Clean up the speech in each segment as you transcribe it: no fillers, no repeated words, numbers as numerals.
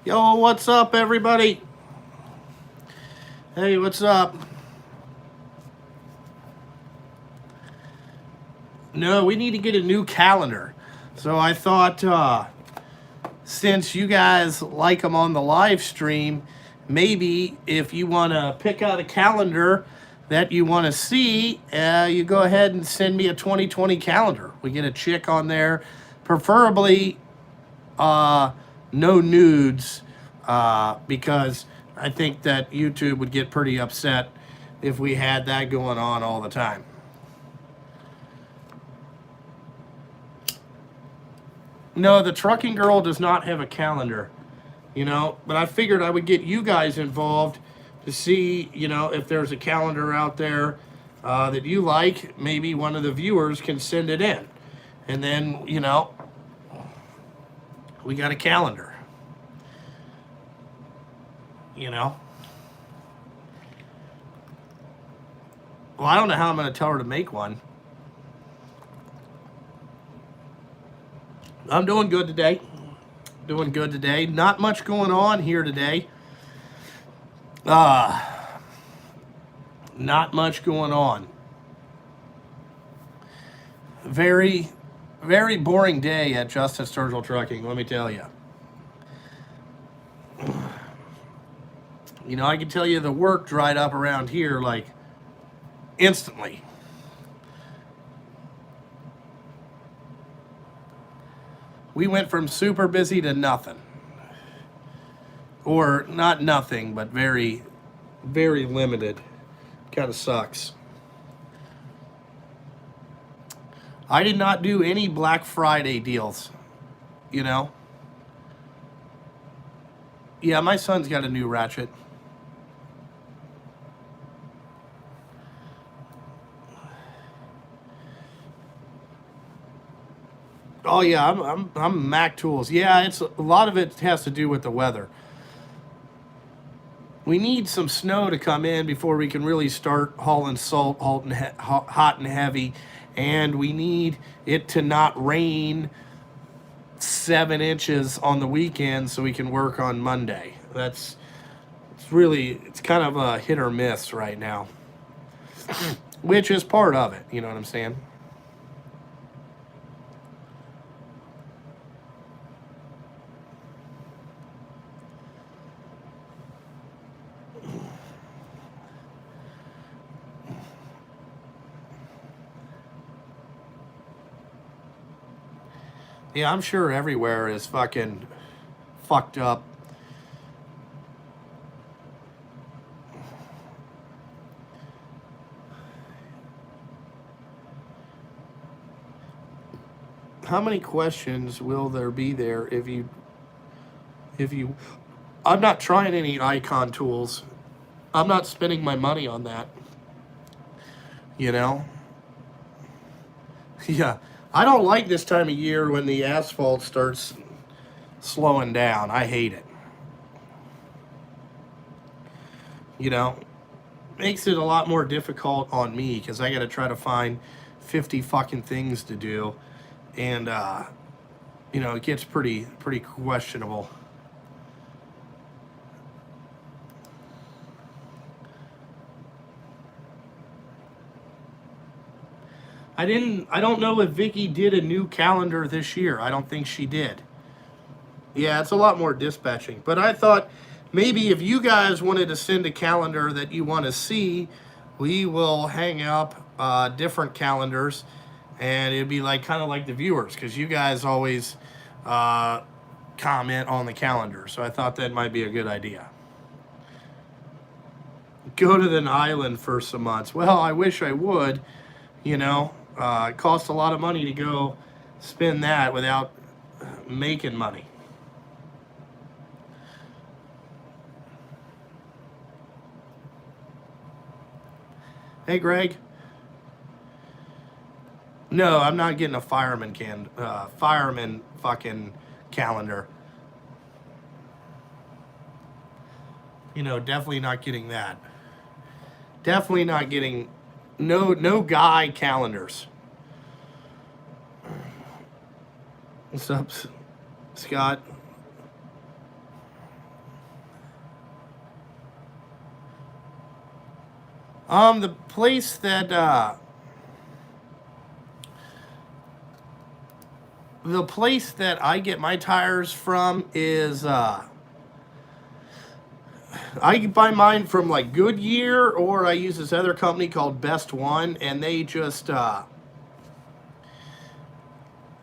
Yo, what's up, everybody? Hey, what's up? No, we need to get a new calendar. So I thought, since you guys like them on the live stream, maybe if you want to pick out a calendar that you want to see, you go ahead and send me a 2020 calendar. We get a chick on there, preferably no nudes, because I think that YouTube would get pretty upset if we had that going on all the time. No, the trucking girl does not have a calendar, but I figured I would get you guys involved to see, if there's a calendar out there that you like. Maybe one of the viewers can send it in. And then, we got a calendar. Well, I don't know how I'm going to tell her to make one. I'm doing good today. Not much going on here today. Not much going on. Very, very boring day at Justice Sturgill Trucking, let me tell you. I can tell you the work dried up around here like instantly. We went from super busy to nothing. Or not nothing, but very, very limited. Kind of sucks. I did not do any Black Friday deals, Yeah, my son's got a new ratchet. Oh yeah, I'm Mac Tools. Yeah, it's a lot of it has to do with the weather. We need some snow to come in before we can really start hauling salt, hot and heavy, and we need it to not rain 7 inches on the weekend so we can work on Monday. It's kind of a hit or miss right now, which is part of it. You know what I'm saying? Yeah, I'm sure everywhere is fucking fucked up. How many questions will there be there if you I'm not trying any icon tools. I'm not spending my money on that. Yeah. I don't like this time of year when the asphalt starts slowing down. I hate it. Makes it a lot more difficult on me because I got to try to find 50 fucking things to do. And, it gets pretty questionable. I don't know if Vicky did a new calendar this year. I don't think she did. Yeah, it's a lot more dispatching. But I thought maybe if you guys wanted to send a calendar that you want to see, we will hang up different calendars, and it'd be kind of like the viewers, because you guys always comment on the calendar. So I thought that might be a good idea. Go to an island for some months. Well, I wish I would. It costs a lot of money to go spend that without making money. Hey, Greg. No, I'm not getting a fireman fucking calendar. Definitely not getting that. Definitely not getting no guy calendars. What's up, Scott? The place that I get my tires from is I buy mine from like Goodyear, or I use this other company called Best One, and they just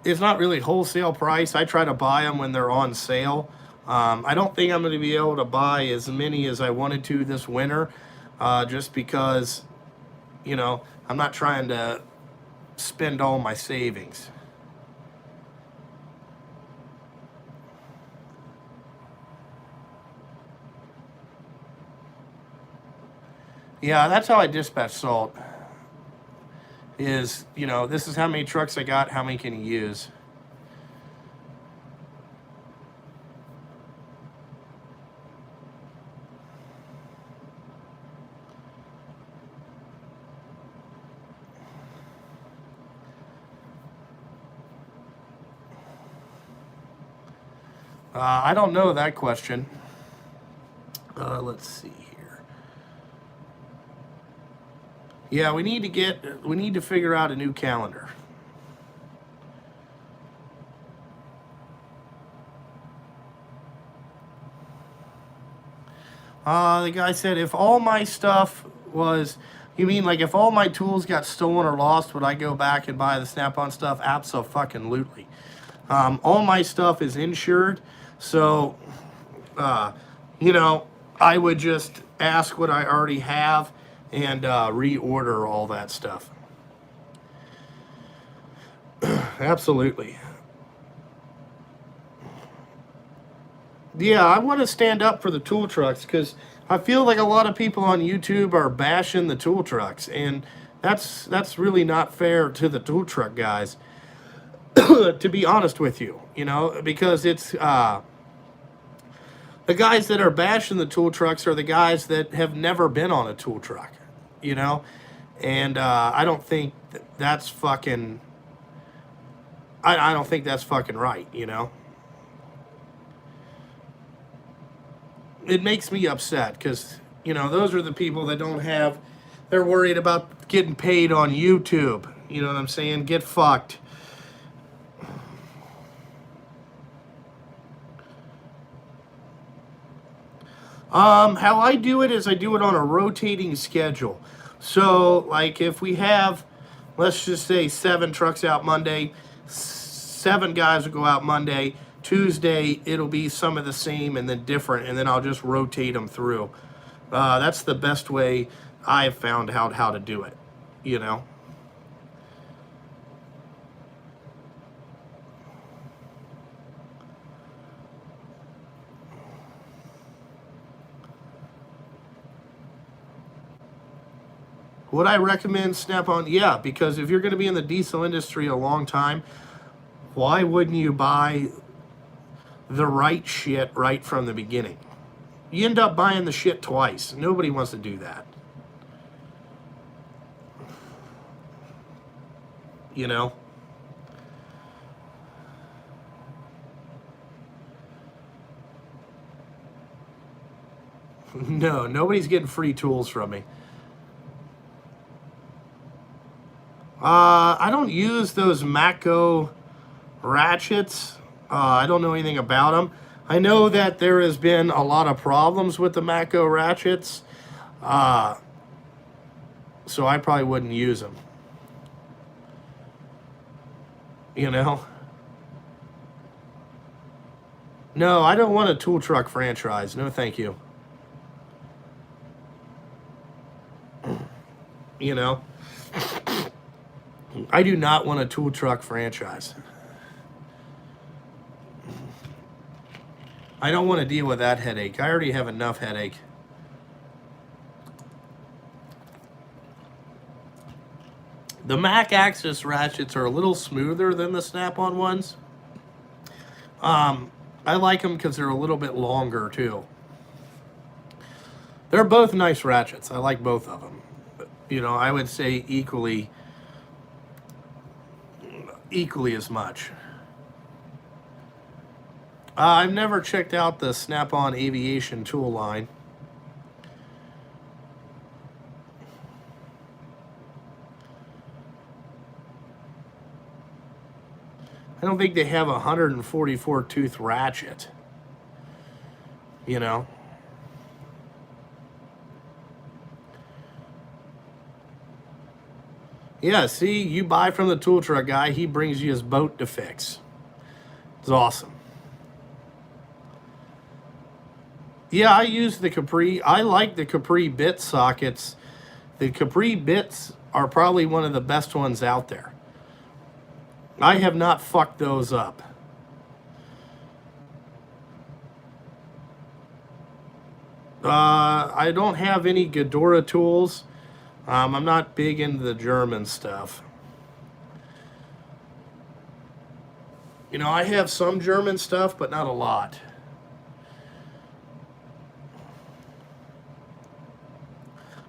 it's not really wholesale price. I try to buy them when they're on sale. I don't think I'm going to be able to buy as many as I wanted to this winter, just because, you know, I'm not trying to spend all my savings. Yeah, that's how I dispatch salt. Is, you know, this is how many trucks I got, how many can you use? I don't know that question. Let's see here. Yeah, we need to figure out a new calendar. The guy said, if all my stuff was, you mean like if all my tools got stolen or lost, would I go back and buy the Snap-on stuff? Abso-fucking-lutely. All my stuff is insured, so, you know, I would just ask what I already have and reorder all that stuff. Absolutely. Yeah, I want to stand up for the tool trucks, because I feel like a lot of people on YouTube are bashing the tool trucks, and that's really not fair to the tool truck guys, to be honest with you, you know, because it's the guys that are bashing the tool trucks are the guys that have never been on a tool truck, you know, and I don't think that's fucking. I don't think that's fucking right, you know. It makes me upset because, you know, those are the people that don't have, they're worried about getting paid on YouTube. You know what I'm saying? Get fucked. How I do it is I do it on a rotating schedule. So, like, if we have, let's just say 7 trucks out Monday, 7 guys will go out Monday. Tuesday, it'll be some of the same and then different, and then I'll just rotate them through. That's the best way I've found out how to do it, you know. Would I recommend Snap-on? Yeah, because if you're going to be in the diesel industry a long time, why wouldn't you buy the right shit right from the beginning? You end up buying the shit twice. Nobody wants to do that. You know? No, nobody's getting free tools from me. I don't use those Matco ratchets. I don't know anything about them. I know that there has been a lot of problems with the Matco ratchets, so I probably wouldn't use them. You know? No, I don't want a tool truck franchise. No, thank you. You know? I do not want a tool truck franchise. I don't want to deal with that headache. I already have enough headache. The Mac Axis ratchets are a little smoother than the Snap-on ones. I like them because they're a little bit longer too. They're both nice ratchets. I like both of them. But, you know, I would say equally as much. I've never checked out the Snap-on Aviation tool line. I don't think they have a 144 tooth ratchet. You know? Yeah, see, you buy from the tool truck guy, he brings you his boat to fix. It's awesome. Yeah, I use the Capri. I like the Capri bit sockets. The Capri bits are probably one of the best ones out there. I have not fucked those up. I don't have any Ghidorah tools. I'm not big into the German stuff. You know, I have some German stuff, but not a lot.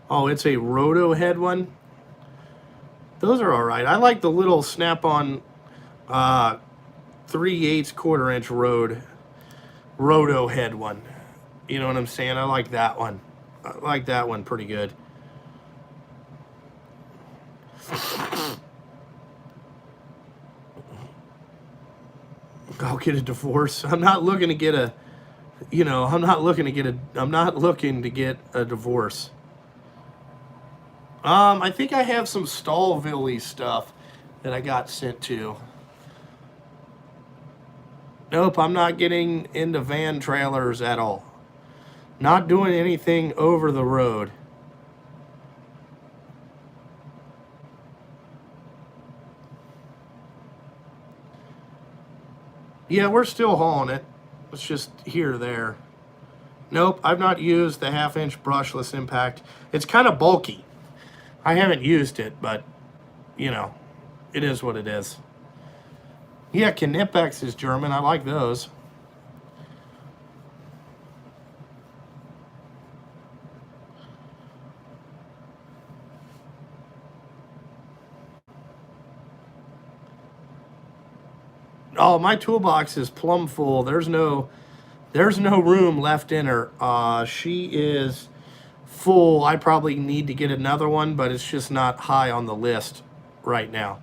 Oh, it's a roto head one. Those are all right. I like the little Snap-on 3/8 1/4 inch roto head one. You know what I'm saying? I like that one. I like that one pretty good. I'll get a divorce. I'm not looking to get a, you know, I'm not looking to get a divorce. I think I have some Stallville stuff that I got sent to. Nope, I'm not getting into van trailers at all. Not doing anything over the road. Yeah, we're still hauling it. It's just here or there. Nope, I've not used the 1/2 inch brushless impact. It's kind of bulky. I haven't used it, but, you know, it is what it is. Yeah, Knipex is German. I like those. Oh, my toolbox is plumb full. There's no room left in her. She is full. I probably need to get another one, but it's just not high on the list right now.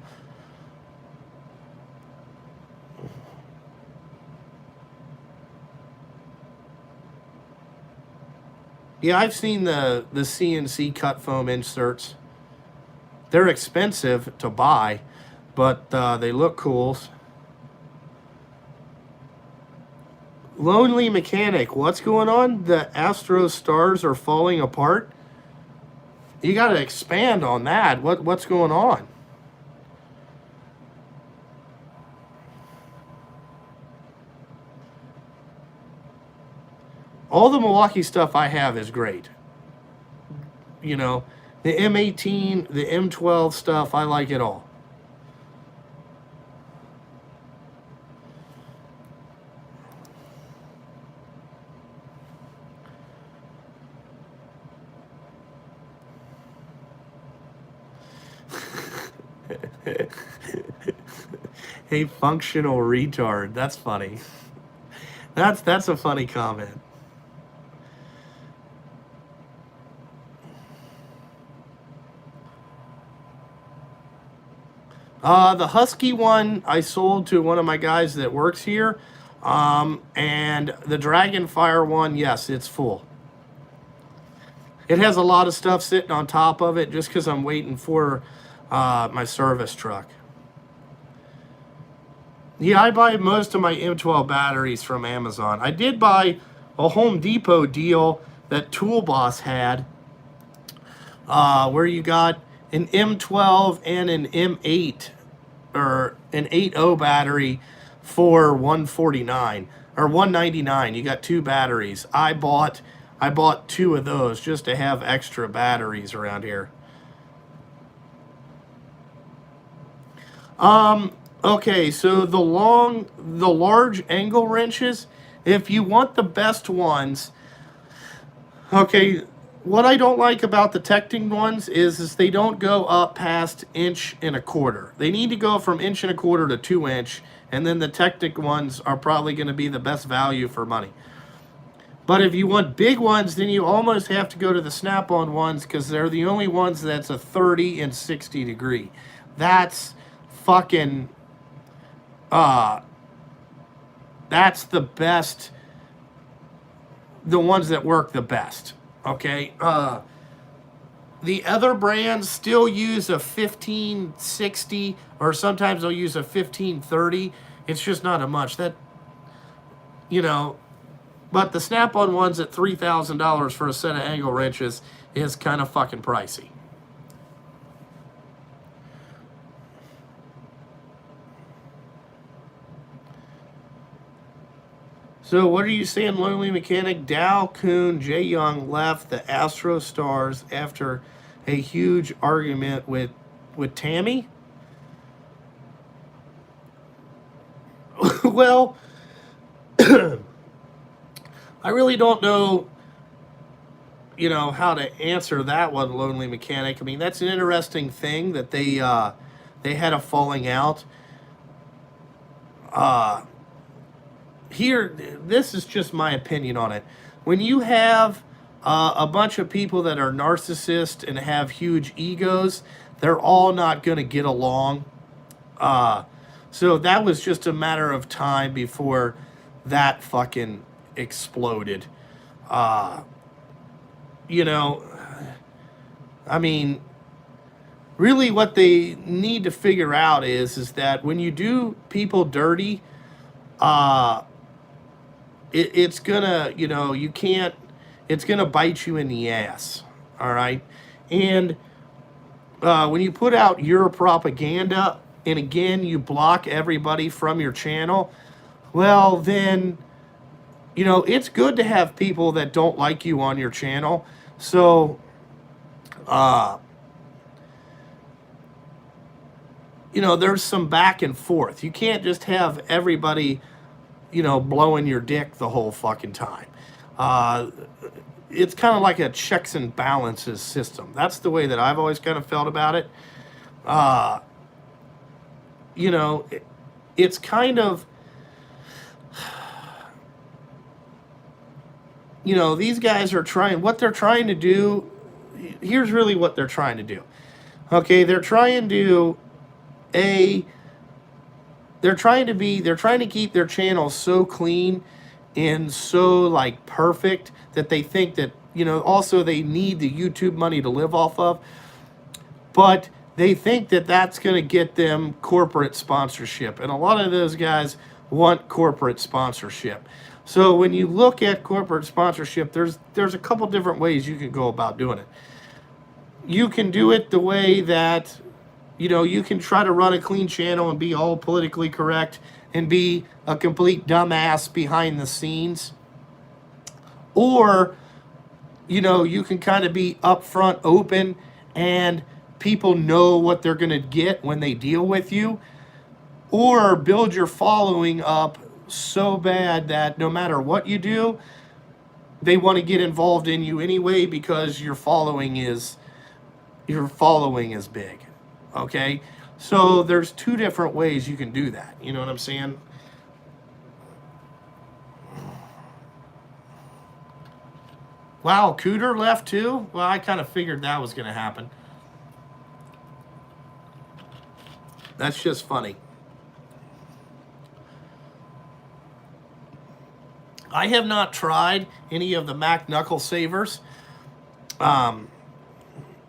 Yeah, I've seen the CNC cut foam inserts. They're expensive to buy, but they look cool. Lonely Mechanic, what's going on? The Astro stars are falling apart? You got to expand on that. What's going on? All the Milwaukee stuff I have is great. You know, the M18, the M12 stuff, I like it all. Hey, functional retard. That's funny. That's a funny comment. The Husky one I sold to one of my guys that works here. And the Dragonfire one, yes, it's full. It has a lot of stuff sitting on top of it just because I'm waiting for my service truck. Yeah, I buy most of my M12 batteries from Amazon. I did buy a Home Depot deal that Tool Boss had where you got an M12 and an M8 or an 8.0 battery for $149 or $199. You got two batteries. I bought two of those just to have extra batteries around here. Okay, so the large angle wrenches, if you want the best ones, okay, what I don't like about the Technic ones is they don't go up past 1.25 inches. They need to go from 1.25 inches to 2 inch, and then the Technic ones are probably going to be the best value for money. But if you want big ones, then you almost have to go to the Snap-on ones because they're the only ones that's a 30 and 60 degree. That's fucking, that's the best, the ones that work the best, okay? The other brands still use a 1560 or sometimes they'll use a 1530. It's just not a much. That, you know, but the Snap-on ones at $3,000 for a set of angle wrenches is kind of fucking pricey. So what are you saying, Lonely Mechanic? Dow, Kuhn, Jay Young left the Astro Stars after a huge argument with Tammy? Well, I really don't know, you know, how to answer that one, Lonely Mechanic. I mean, that's an interesting thing that they had a falling out. Here, this is just my opinion on it. When you have a bunch of people that are narcissists and have huge egos, they're all not going to get along. So that was just a matter of time before that fucking exploded. You know, I mean, really what they need to figure out is that when you do people dirty, it's gonna, you know, you can't, it's gonna bite you in the ass, all right? And when you put out your propaganda, and again, you block everybody from your channel, well, then, you know, it's good to have people that don't like you on your channel. So, you know, there's some back and forth. You can't just have everybody, you know, blowing your dick the whole fucking time. It's kind of like a checks and balances system. That's the way that I've always kind of felt about it. You know, it's kind of, you know, these guys are trying, what they're trying to do, here's really what they're trying to do. Okay, they're trying to, they're trying to keep their channel so clean and so, like, perfect that they think that, you know, also they need the YouTube money to live off of. But they think that that's going to get them corporate sponsorship. And a lot of those guys want corporate sponsorship. So when you look at corporate sponsorship, there's a couple different ways you can go about doing it. You can do it the way that, you know, you can try to run a clean channel and be all politically correct and be a complete dumbass behind the scenes. Or, you know, you can kind of be upfront, open, and people know what they're going to get when they deal with you. Or build your following up so bad that no matter what you do, they want to get involved in you anyway because your following is big. Okay? So there's two different ways you can do that. You know what I'm saying? Wow, Cooter left too? Well, I kind of figured that was going to happen. That's just funny. I have not tried any of the Mac Knuckle Savers. You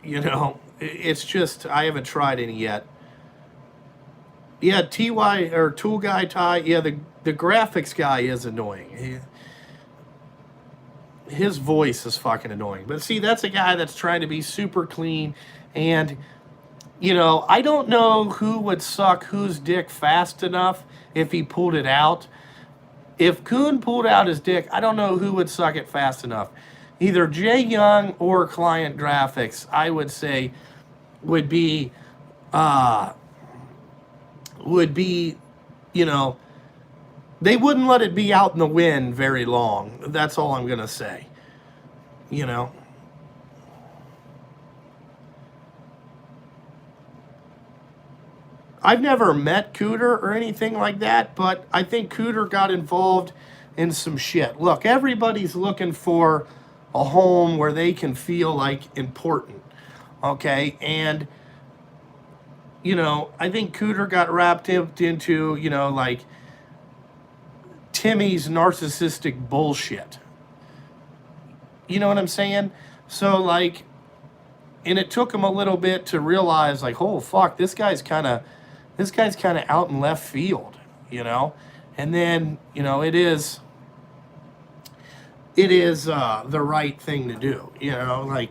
know, it's just, I haven't tried any yet. Yeah, TY or Tool Guy Ty, yeah, the graphics guy is annoying. His voice is fucking annoying. But see, that's a guy that's trying to be super clean. And, you know, I don't know who would suck whose dick fast enough if he pulled it out. If Kuhn pulled out his dick, I don't know who would suck it fast enough. Either Jay Young or Client Graphics, I would say, would be, you know, they wouldn't let it be out in the wind very long. That's all I'm going to say. You know. I've never met Cooter or anything like that, but I think Cooter got involved in some shit. Look, everybody's looking for a home where they can feel like important, okay? And, you know, I think Cooter got wrapped into, you know, like Timmy's narcissistic bullshit. You know what I'm saying? So, like, and it took him a little bit to realize, like, oh, fuck, this guy's kind of out in left field, you know? And then, you know, it is the right thing to do, you know? Like,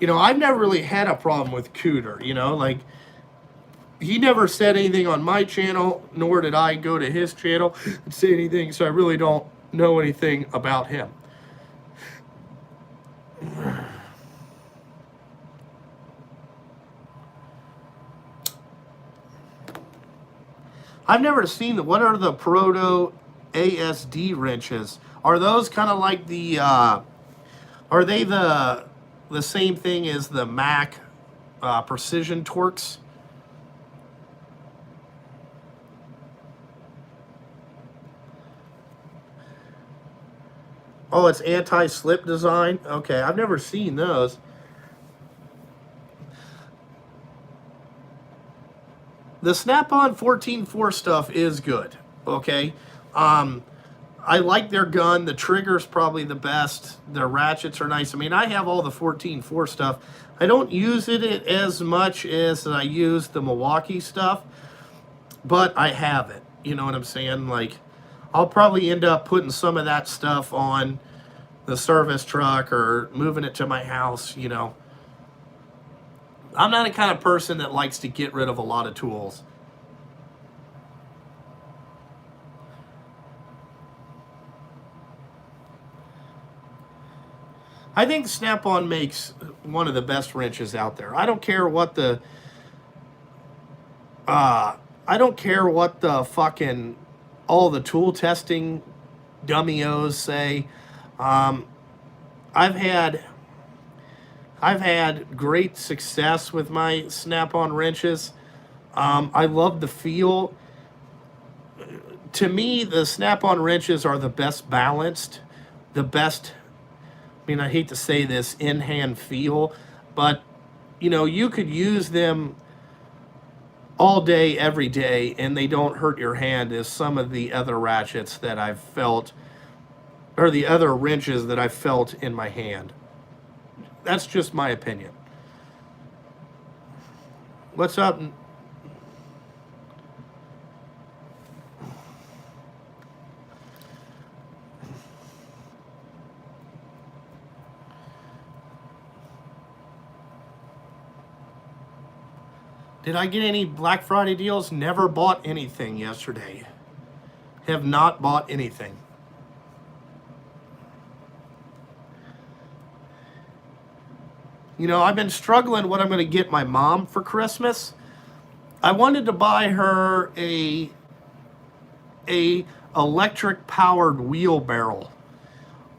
you know, I've never really had a problem with Cooter, you know? Like, he never said anything on my channel, nor did I go to his channel and say anything, so I really don't know anything about him. I've never seen what are the Proto ASD wrenches? Are those kind of like the are they the same thing as the Mac precision torques? Oh, it's anti-slip design? Okay, I've never seen those. The Snap-on 14.4 stuff is good, okay? I like their gun. The trigger's probably the best. Their ratchets are nice. I mean, I have all the 14.4 stuff. I don't use it as much as I use the Milwaukee stuff, but I have it. You know what I'm saying? Like, I'll probably end up putting some of that stuff on the service truck or moving it to my house, you know. I'm not the kind of person that likes to get rid of a lot of tools. I think Snap-on makes one of the best wrenches out there. I don't care what the fucking all the tool testing dummy-os say. I've had great success with my Snap-on wrenches. I love the feel. To me, the Snap-on wrenches are the best balanced, the best, I mean, I hate to say this, in-hand feel, but, you know, you could use them all day, every day, and they don't hurt your hand as some of the other ratchets that I've felt, or the other wrenches that I've felt in my hand. That's just my opinion. What's up? Did I get any Black Friday deals? Never bought anything yesterday. Have not bought anything. You know, I've been struggling what I'm going to get my mom for Christmas. I wanted to buy her a electric powered wheelbarrow.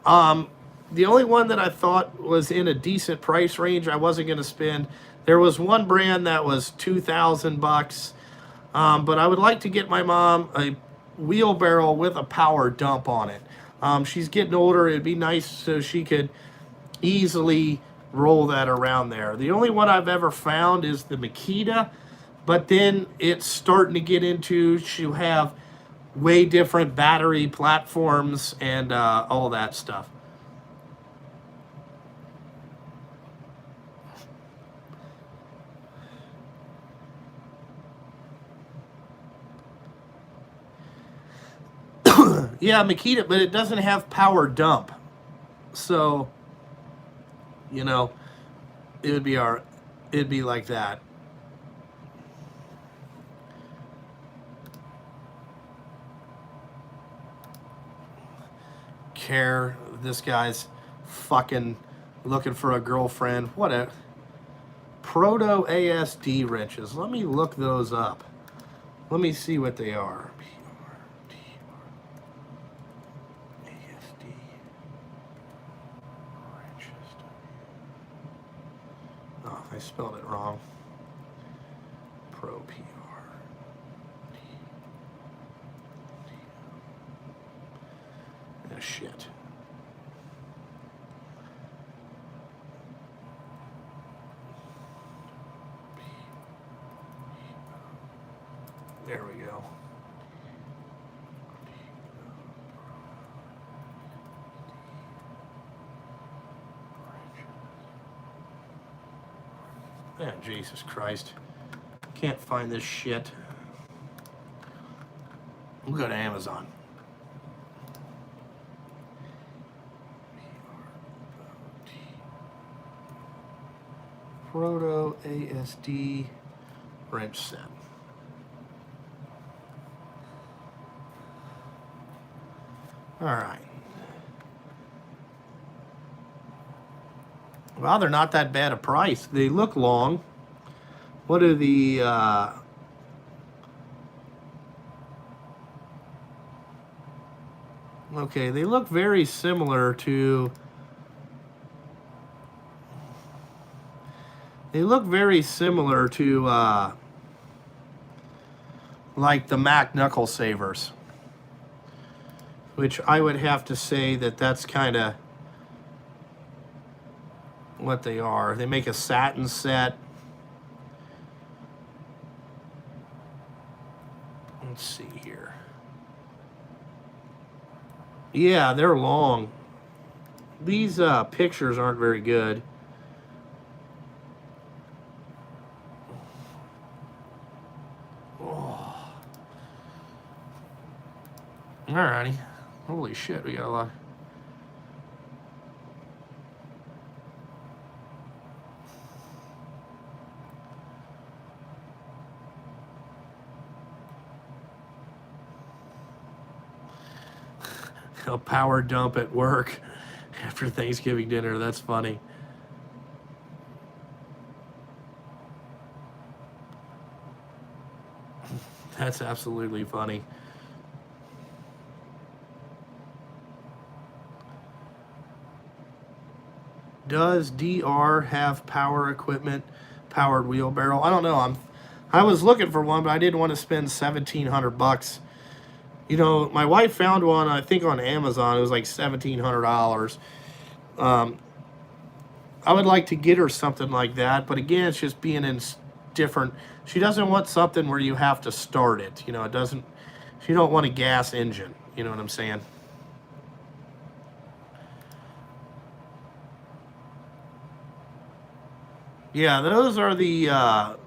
The only one that I thought was in a decent price range I wasn't going to spend. There was one brand that was $2,000, but I would like to get my mom a wheelbarrow with a power dump on it. She's getting older. It'd be nice so she could easily roll that around there. The only one I've ever found is the Makita, but then it's starting to get into, she'll have way different battery platforms and all that stuff. Yeah, Makita, but it doesn't have power dump. So, you know, it'd be like that. Care, this guy's fucking looking for a girlfriend. What a Proto ASD wrenches. Let me look those up. Let me see what they are. I spelled it wrong. Proto. PR. Oh, shit. There we go. Oh, Jesus Christ. Can't find this shit. We'll go to Amazon. Proto ASD wrench set. All right. Well, they're not that bad a price. They look long. What are the... okay, they look very similar to... They look very similar to, like the Mac Knuckle Savers. Which I would have to say that that's kind of what they are. They make a satin set. Let's see here. Yeah, they're long. These pictures aren't very good. Oh. Alrighty. Holy shit, we got a lot. A power dump at work after Thanksgiving dinner. That's funny. That's absolutely funny. Does DR have power equipment, powered wheelbarrow? I don't know. I was looking for one, but I didn't want to spend $1,700. You know, my wife found one, I think, on Amazon. It was like $1,700. I would like to get her something like that, but again, it's just being in different. She doesn't want something where you have to start it. You know, it doesn't. She don't want a gas engine. You know what I'm saying? Yeah, those are the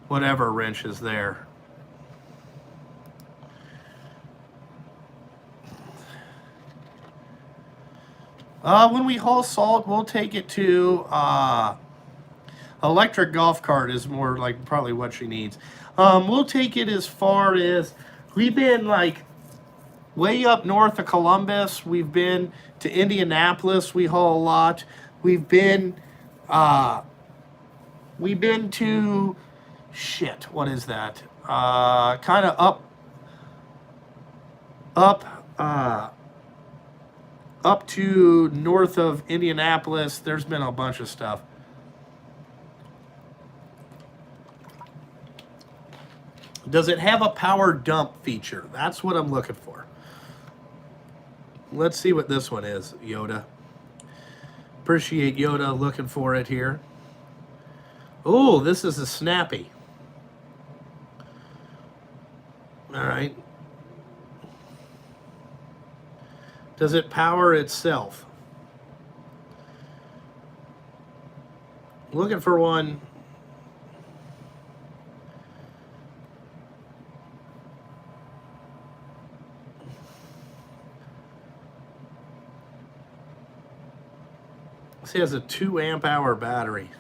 whatever wrenches there. When we haul salt, we'll take it to electric golf cart is more like probably what she needs. We'll take it as far as we've been like way up north of Columbus. We've been to Indianapolis. We haul a lot. We've been to shit. What is that? Kind of up to north of Indianapolis. There's been a bunch of stuff. Does it have a power dump feature? That's what I'm looking for. Let's see what this one is, Yoda. Appreciate Yoda looking for it here. Oh, this is a Snappy. All right. Does it power itself? Looking for one. This has a 2 amp hour battery.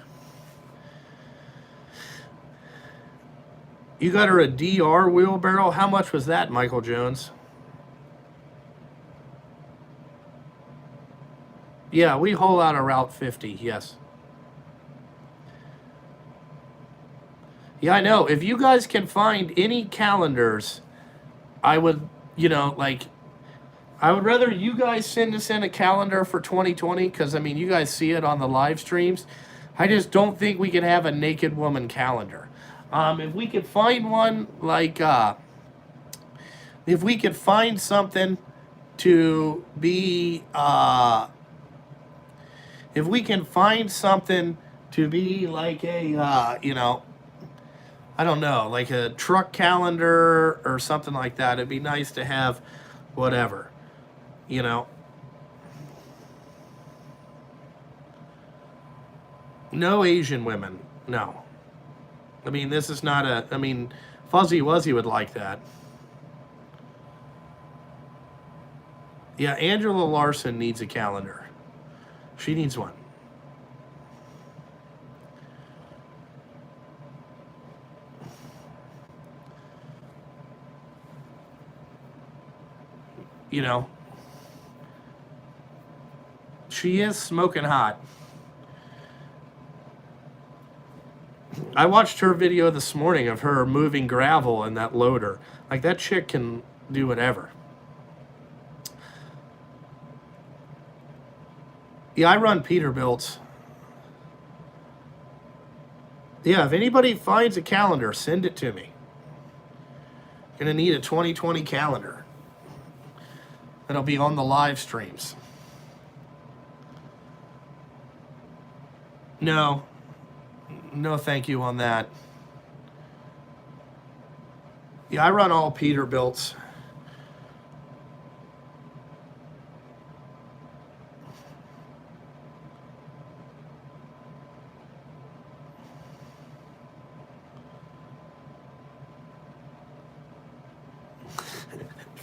You got her a DR wheelbarrow? How much was that, Michael Jones? Yeah, we haul out of Route 50, yes. Yeah, I know. If you guys can find any calendars, I would, I would rather you guys send us in a calendar for 2020, because, I mean, you guys see it on the live streams. I just don't think we can have a naked woman calendar. If we could find one, like, if we could find something to be, if we can find something to be like a, I don't know, like a truck calendar or something like that, it'd be nice to have whatever, you know. No Asian women, no. I mean, this is not a, I mean, Fuzzy Wuzzy would like that. Yeah, Angela Larson needs a calendar. She needs one. You know, she is smoking hot. I watched her video this morning of her moving gravel in that loader. Like, that chick can do whatever. Yeah, I run Peterbilt's. Yeah, if anybody finds a calendar, send it to me. Gonna need a 2020 calendar. That'll be on the live streams. No. No thank you on that. Yeah, I run all Peterbilt's.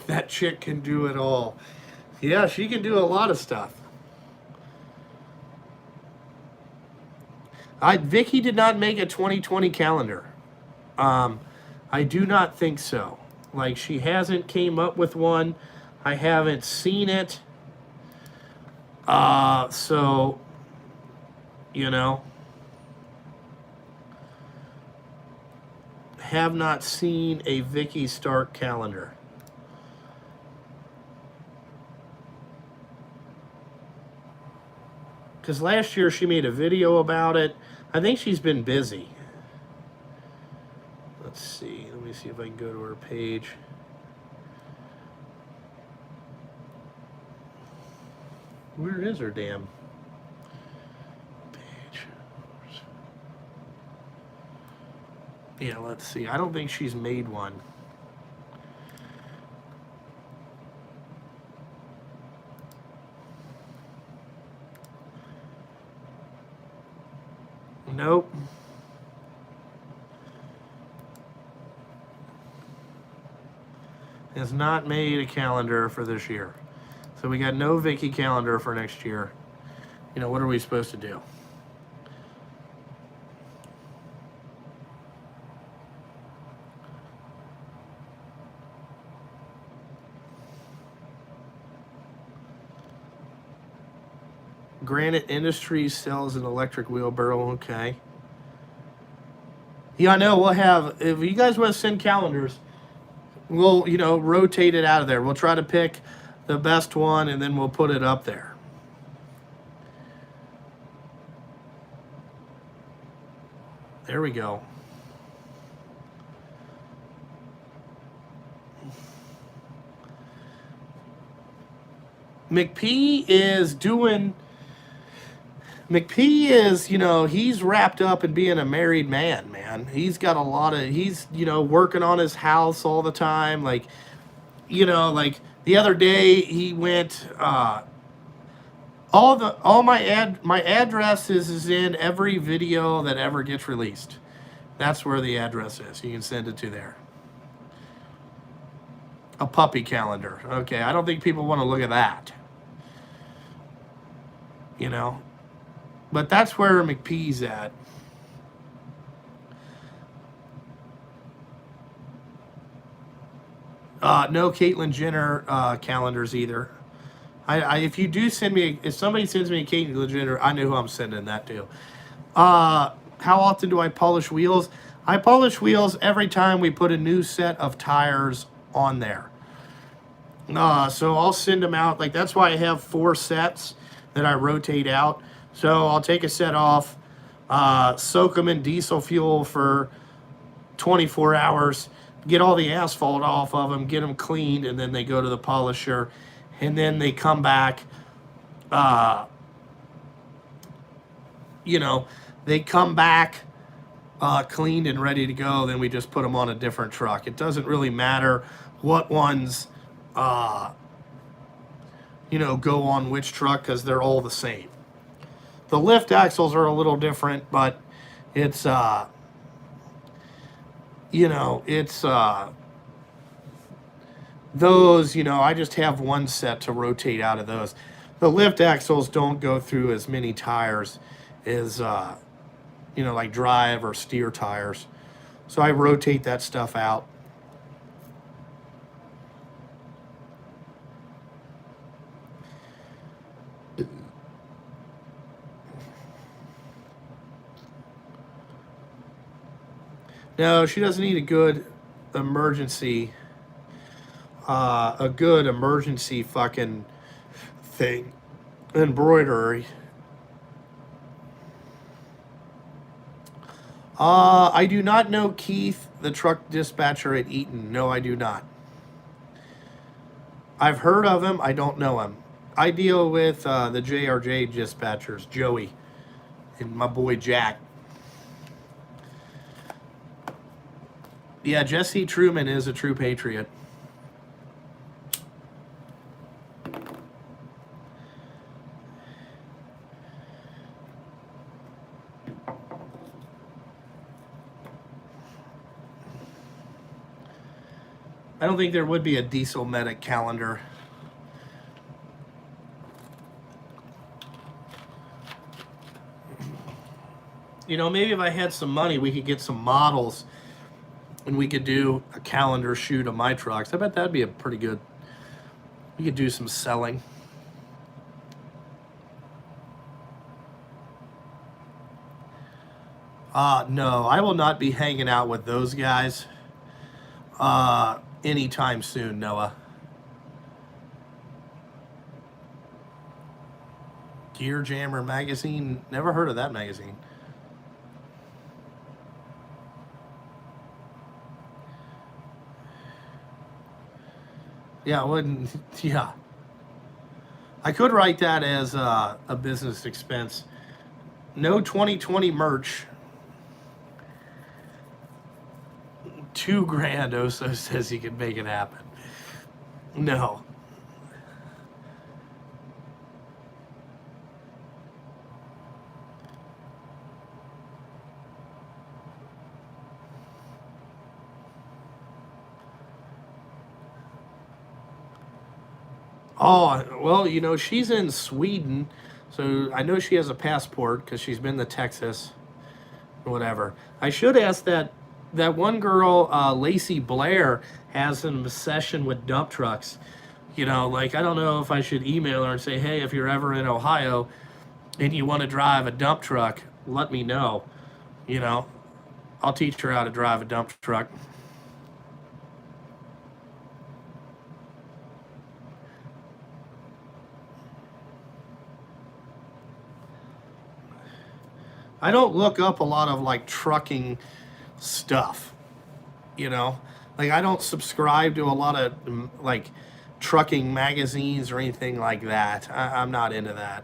That chick can do it all. Yeah, she can do a lot of stuff. Vicky did not make a 2020 calendar. I do not think so. Like, she hasn't came up with one. I haven't seen it. So, you know, have not seen a Vicky Stark calendar. Because last year she made a video about it. I think she's been busy. Let's see. Let me see if I can go to her page. Where is her damn page? Yeah, let's see. I don't think she's made one. Nope. Has not made a calendar for this year. So we got no Vicky calendar for next year. You know, what are we supposed to do? Granite Industries sells an electric wheelbarrow. Okay. Yeah, I know. We'll have, if you guys want to send calendars, we'll, you know, rotate it out of there. We'll try to pick the best one and then we'll put it up there. There we go. McP is, you know, he's wrapped up in being a married man, man. He's got a lot of, he's, you know, working on his house all the time. Like, you know, like the other day he went, all my address is in every video that ever gets released. That's where the address is. You can send it to there. A puppy calendar. Okay, I don't think people want to look at that. You know? But that's where McPee's at. No Caitlyn Jenner calendars either. If you do send me, if somebody sends me a Caitlyn Jenner, I know who I'm sending that to. How often do I polish wheels? I polish wheels every time we put a new set of tires on there. So I'll send them out. Like, that's why I have 4 sets that I rotate out. So I'll take a set off, soak them in diesel fuel for 24 hours, get all the asphalt off of them, get them cleaned, and then they go to the polisher, and then they come back. You know, they come back cleaned and ready to go. Then we just put them on a different truck. It doesn't really matter what ones, you know, go on which truck, because they're all the same. The lift axles are a little different, but it's, you know, it's those, you know, I just have one set to rotate out of those. The lift axles don't go through as many tires as, you know, like drive or steer tires. So I rotate that stuff out. No, she doesn't need a good emergency fucking thing. Embroidery. I do not know Keith, the truck dispatcher at Eaton. No, I do not. I've heard of him. I don't know him. I deal with the JRJ dispatchers, Joey and my boy Jack. Yeah, Jesse Truman is a true patriot. I don't think there would be a diesel medic calendar. You know, maybe if I had some money, we could get some models and we could do a calendar shoot of my trucks. I bet that'd be a pretty good, we could do some selling. No, I will not be hanging out with those guys anytime soon, Noah. Gear Jammer magazine? Never heard of that magazine. Yeah, I wouldn't. Yeah. I could write that as a business expense. No 2020 merch. $2,000. Oso says he can make it happen. No. Oh, well, you know, she's in Sweden, so I know she has a passport because she's been to Texas, whatever. I should ask that one girl, Lacey Blair, has an obsession with dump trucks. You know, like, I don't know if I should email her and say, hey, if you're ever in Ohio and you want to drive a dump truck, let me know. You know, I'll teach her how to drive a dump truck. I don't look up a lot of like trucking stuff, you know, like I don't subscribe to a lot of like trucking magazines or anything like that. I'm not into that.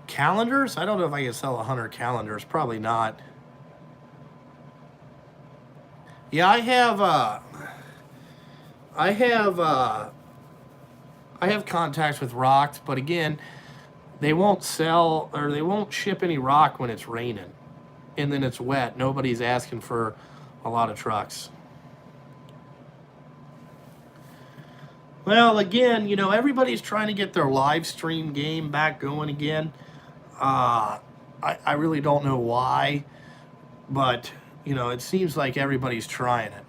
Calendars? I don't know if I can sell 100 calendars. Probably not. Yeah, I have contacts with Rocked, but again, they won't sell or they won't ship any rock when it's raining, and then it's wet. Nobody's asking for a lot of trucks. Well, again, you know, everybody's trying to get their live stream game back going again. I really don't know why, but, you know, it seems like everybody's trying it.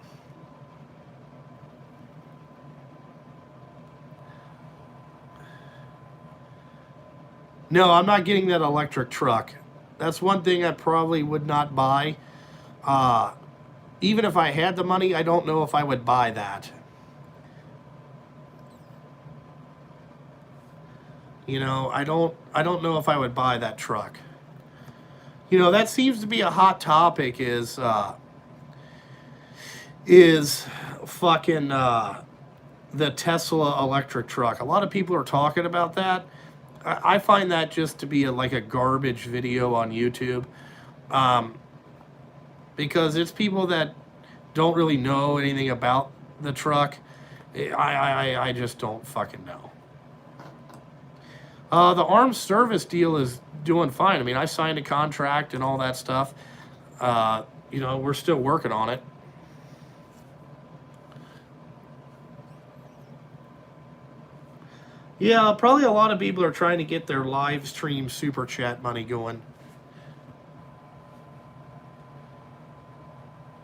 No, I'm not getting that electric truck. That's one thing I probably would not buy. Even if I had the money, I don't know if I would buy that. You know, I don't know if I would buy that truck. You know, that seems to be a hot topic is fucking the Tesla electric truck. A lot of people are talking about that. I find that just to be like a garbage video on YouTube, because it's people that don't really know anything about the truck. I just don't fucking know. The armed service deal is doing fine. I mean, I signed a contract and all that stuff. You know, we're still working on it. Yeah, probably a lot of people are trying to get their live stream super chat money going.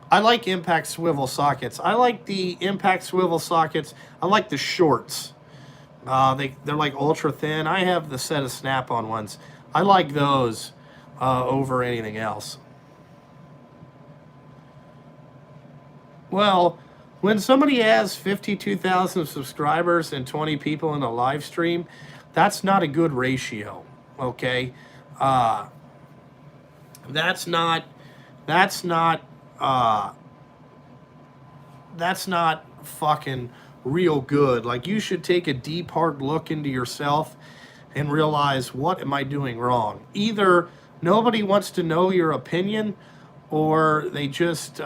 I like impact swivel sockets. I like the impact swivel sockets. I like the shorts. They're like ultra thin. I have the set of snap-on ones. I like those over anything else. Well, when somebody has 52,000 subscribers and 20 people in a live stream, that's not a good ratio, okay? That's not fucking real good. Like, you should take a deep, hard look into yourself and realize, what am I doing wrong? Either nobody wants to know your opinion, or they just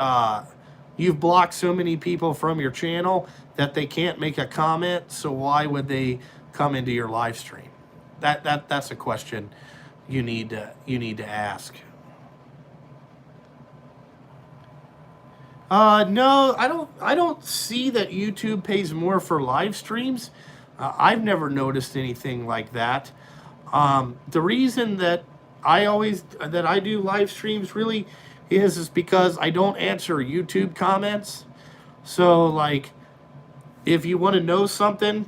you've blocked so many people from your channel that they can't make a comment, so why would they come into your live stream? That's a question you need to ask. No, I don't see that YouTube pays more for live streams. I've never noticed anything like that. The reason that I do live streams really is because I don't answer YouTube comments. So, like, if you want to know something,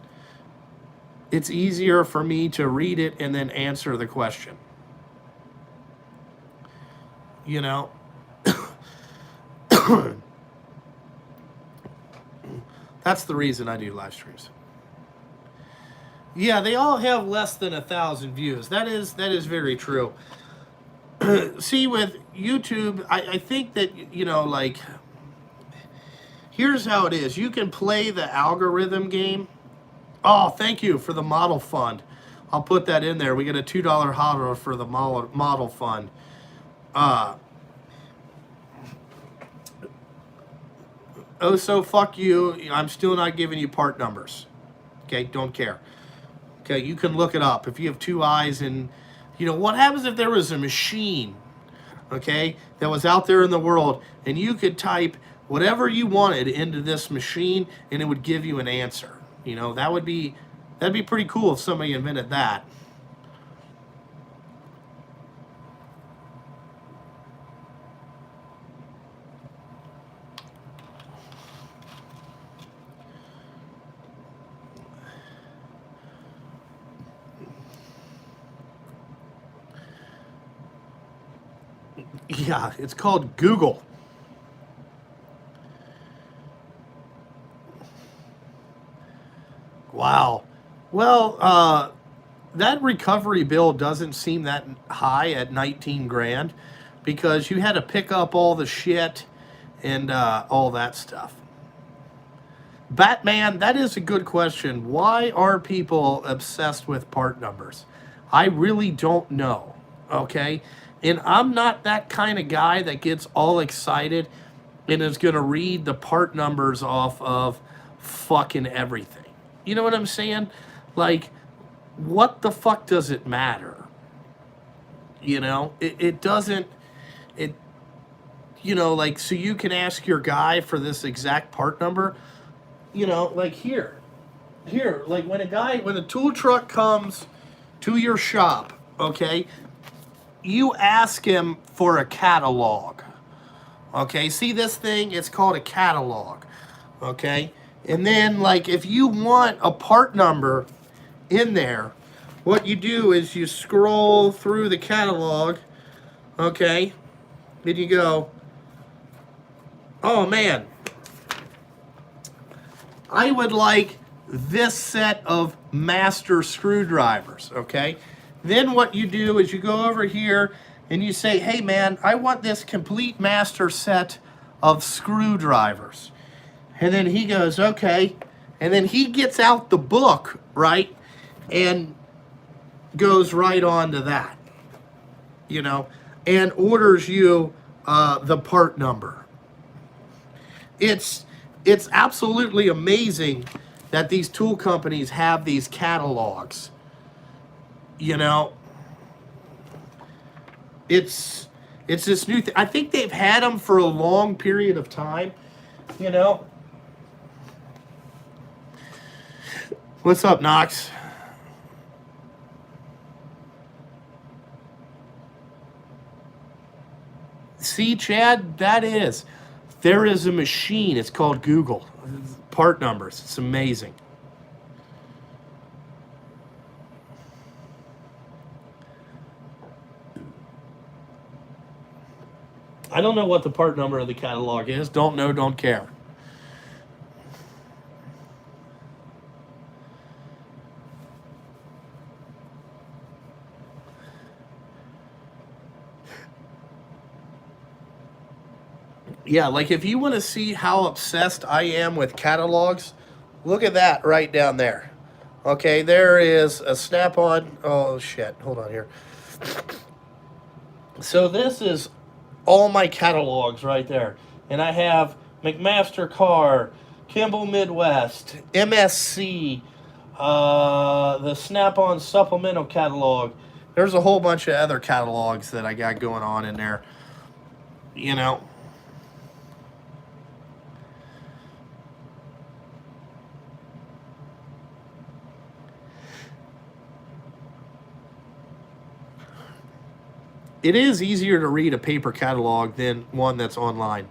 it's easier for me to read it and then answer the question. You know? That's the reason I do live streams. Yeah, they all have less than 1,000 views. That is very true. See, with YouTube, I think that, you know, like, here's how it is. You can play the algorithm game. Oh, thank you for the model fund. I'll put that in there. We get a $2 hodler for the model fund. Oh, so fuck you. I'm still not giving you part numbers. Okay, don't care. Okay, you can look it up. If you have two eyes, and, you know, what happens if there was a machine, okay, that was out there in the world, and you could type whatever you wanted into this machine, and it would give you an answer. You know, that'd be pretty cool if somebody invented that. Yeah, it's called Google. Wow. Well, that recovery bill doesn't seem that high at 19 grand, because you had to pick up all the shit and all that stuff. Batman, that is a good question. Why are people obsessed with part numbers? I really don't know, okay? And I'm not that kind of guy that gets all excited and is going to read the part numbers off of fucking everything. You know what I'm saying? Like, what the fuck does it matter? You know, it doesn't, you know, like, so you can ask your guy for this exact part number, you know, like here, like when a tool truck comes to your shop, okay, you ask him for a catalog, okay? See this thing? It's called a catalog, okay? And then, like, if you want a part number in there, what you do is you scroll through the catalog, okay? Then you go, Oh man, I would like this set of master screwdrivers, okay? Then what you do is you go over here and you say, hey man, I want this complete master set of screwdrivers. And then he goes, okay. And then he gets out the book, right? And goes right on to that, you know, and orders you the part number. It's absolutely amazing that these tool companies have these catalogs. You know, it's this new thing. I think they've had them for a long period of time, you know. What's up, Knox? See, Chad, there is a machine. It's called Google. Part numbers. It's amazing. I don't know what the part number of the catalog is. Don't know, don't care. Yeah, like if you want to see how obsessed I am with catalogs, look at that right down there. Okay, there is a Snap-on. Oh, shit. Hold on here. So this is all my catalogs right there. And I have McMaster Car, Kimball Midwest, MSC, the Snap-on supplemental catalog. There's a whole bunch of other catalogs that I got going on in there. You know. It is easier to read a paper catalog than one that's online.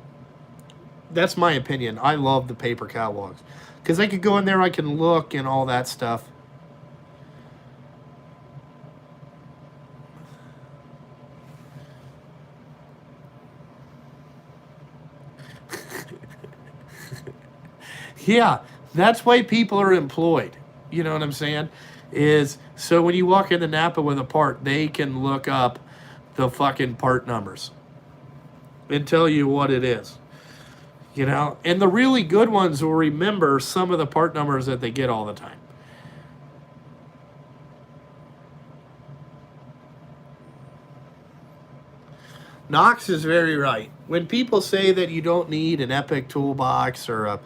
That's my opinion. I love the paper catalogs because I could go in there, I can look and all that stuff. Yeah, that's why people are employed. You know what I'm saying? Is so when you walk into Napa with a part, they can look up the fucking part numbers and tell you what it is. You know? And the really good ones will remember some of the part numbers that they get all the time. Knox is very right. When people say that you don't need an Epic toolbox or a,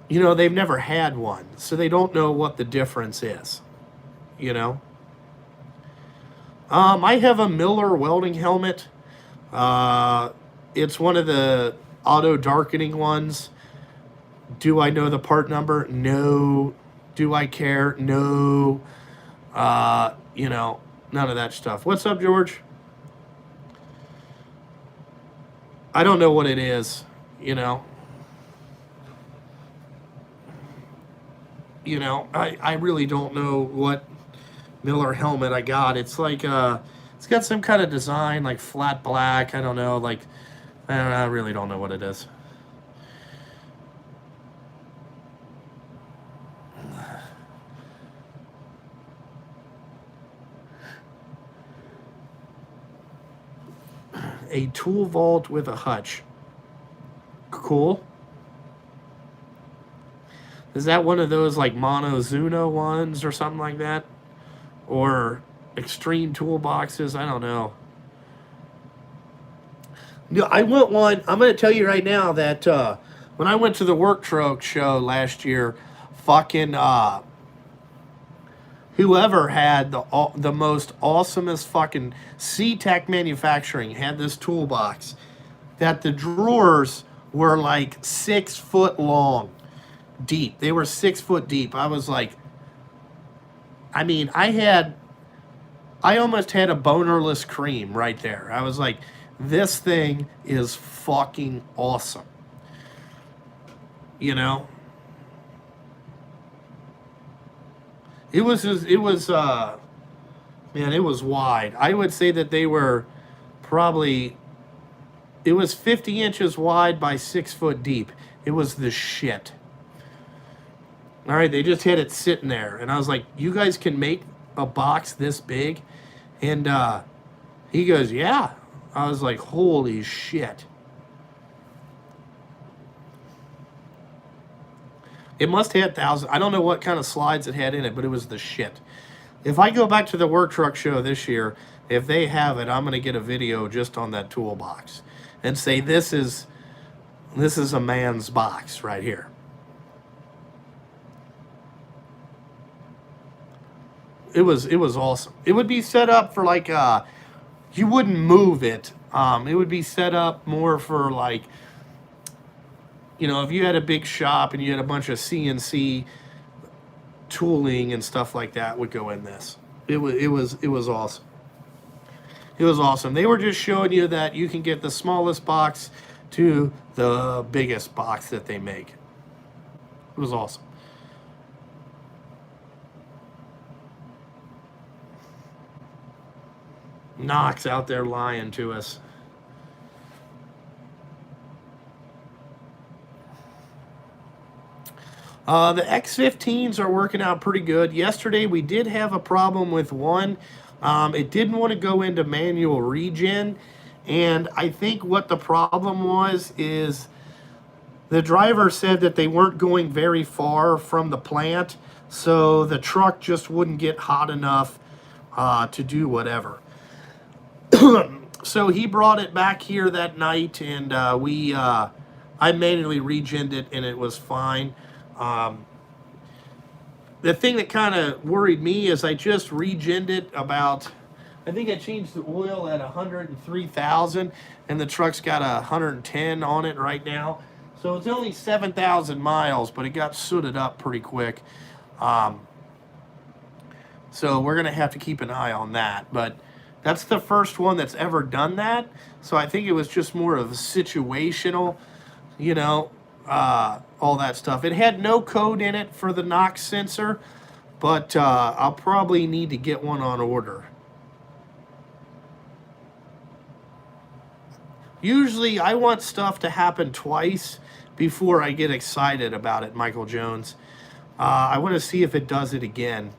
you know, they've never had one, so they don't know what the difference is. You know? I have a Miller welding helmet. It's one of the auto darkening ones. Do I know the part number? No. Do I care? No. You know, none of that stuff. What's up, George? I don't know what it is, you know. You know, I really don't know what Miller helmet I got. It's like it's got some kind of design like flat black. I don't know, like I really don't know what it is. A tool vault with a hutch. Cool. Is that one of those like Monozuno ones or something like that? Or extreme toolboxes? I don't know. No, I want one. I'm going to tell you right now that when I went to the Work Truck show last year, fucking whoever had the most awesomest fucking C-Tech Manufacturing had this toolbox that the drawers were like 6 foot long deep. They were 6 foot deep. I was like, I mean, I almost had a bonerless cream right there. I was like, this thing is fucking awesome. You know? It was man, it was wide. I would say that they were probably It was 50 inches wide by 6 foot deep. It was the shit. All right, they just had it sitting there. And I was like, you guys can make a box this big? And he goes, yeah. I was like, holy shit. It must have had thousands. I don't know what kind of slides it had in it, but it was the shit. If I go back to the work truck show this year, if they have it, I'm going to get a video just on that toolbox and say, this is a man's box right here. It was awesome. It would be set up for like, you wouldn't move it. It would be set up more for like, you know, if you had a big shop and you had a bunch of CNC tooling and stuff like that would go in this. It was awesome. It was awesome. They were just showing you that you can get the smallest box to the biggest box that they make. It was awesome. Knox out there lying to us. The X15s are working out pretty good. Yesterday we did have a problem with one. It didn't want to go into manual regen, and I think what the problem was is the driver said that they weren't going very far from the plant, so the truck just wouldn't get hot enough to do whatever. So he brought it back here that night, and I manually regened it, and it was fine. The thing that kind of worried me is I just regened it about, I think I changed the oil at 103,000, and the truck's got 110 on it right now. So it's only 7,000 miles, but it got sooted up pretty quick. So we're going to have to keep an eye on that. But that's the first one that's ever done that. So I think it was just more of a situational, you know, all that stuff. It had no code in it for the NOx sensor, but I'll probably need to get one on order. Usually I want stuff to happen twice before I get excited about it, Michael Jones. I want to see if it does it again.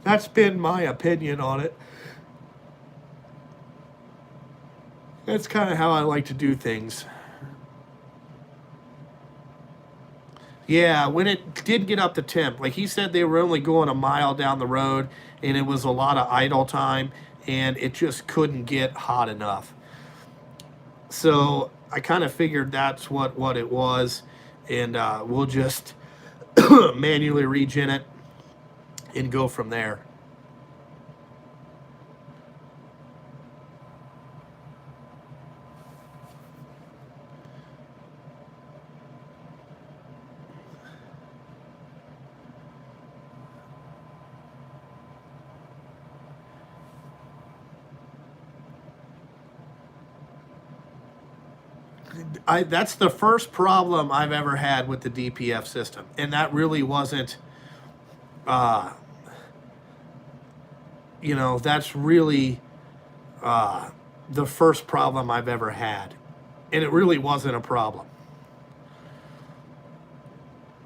That's been my opinion on it. That's kind of how I like to do things. Yeah, when it did get up to temp, like he said they were only going a mile down the road, and it was a lot of idle time, and it just couldn't get hot enough. So I kind of figured that's what it was, and we'll just manually regen it and go from there. That's the first problem I've ever had with the DPF system, and that really wasn't you know, that's really the first problem I've ever had. And it really wasn't a problem.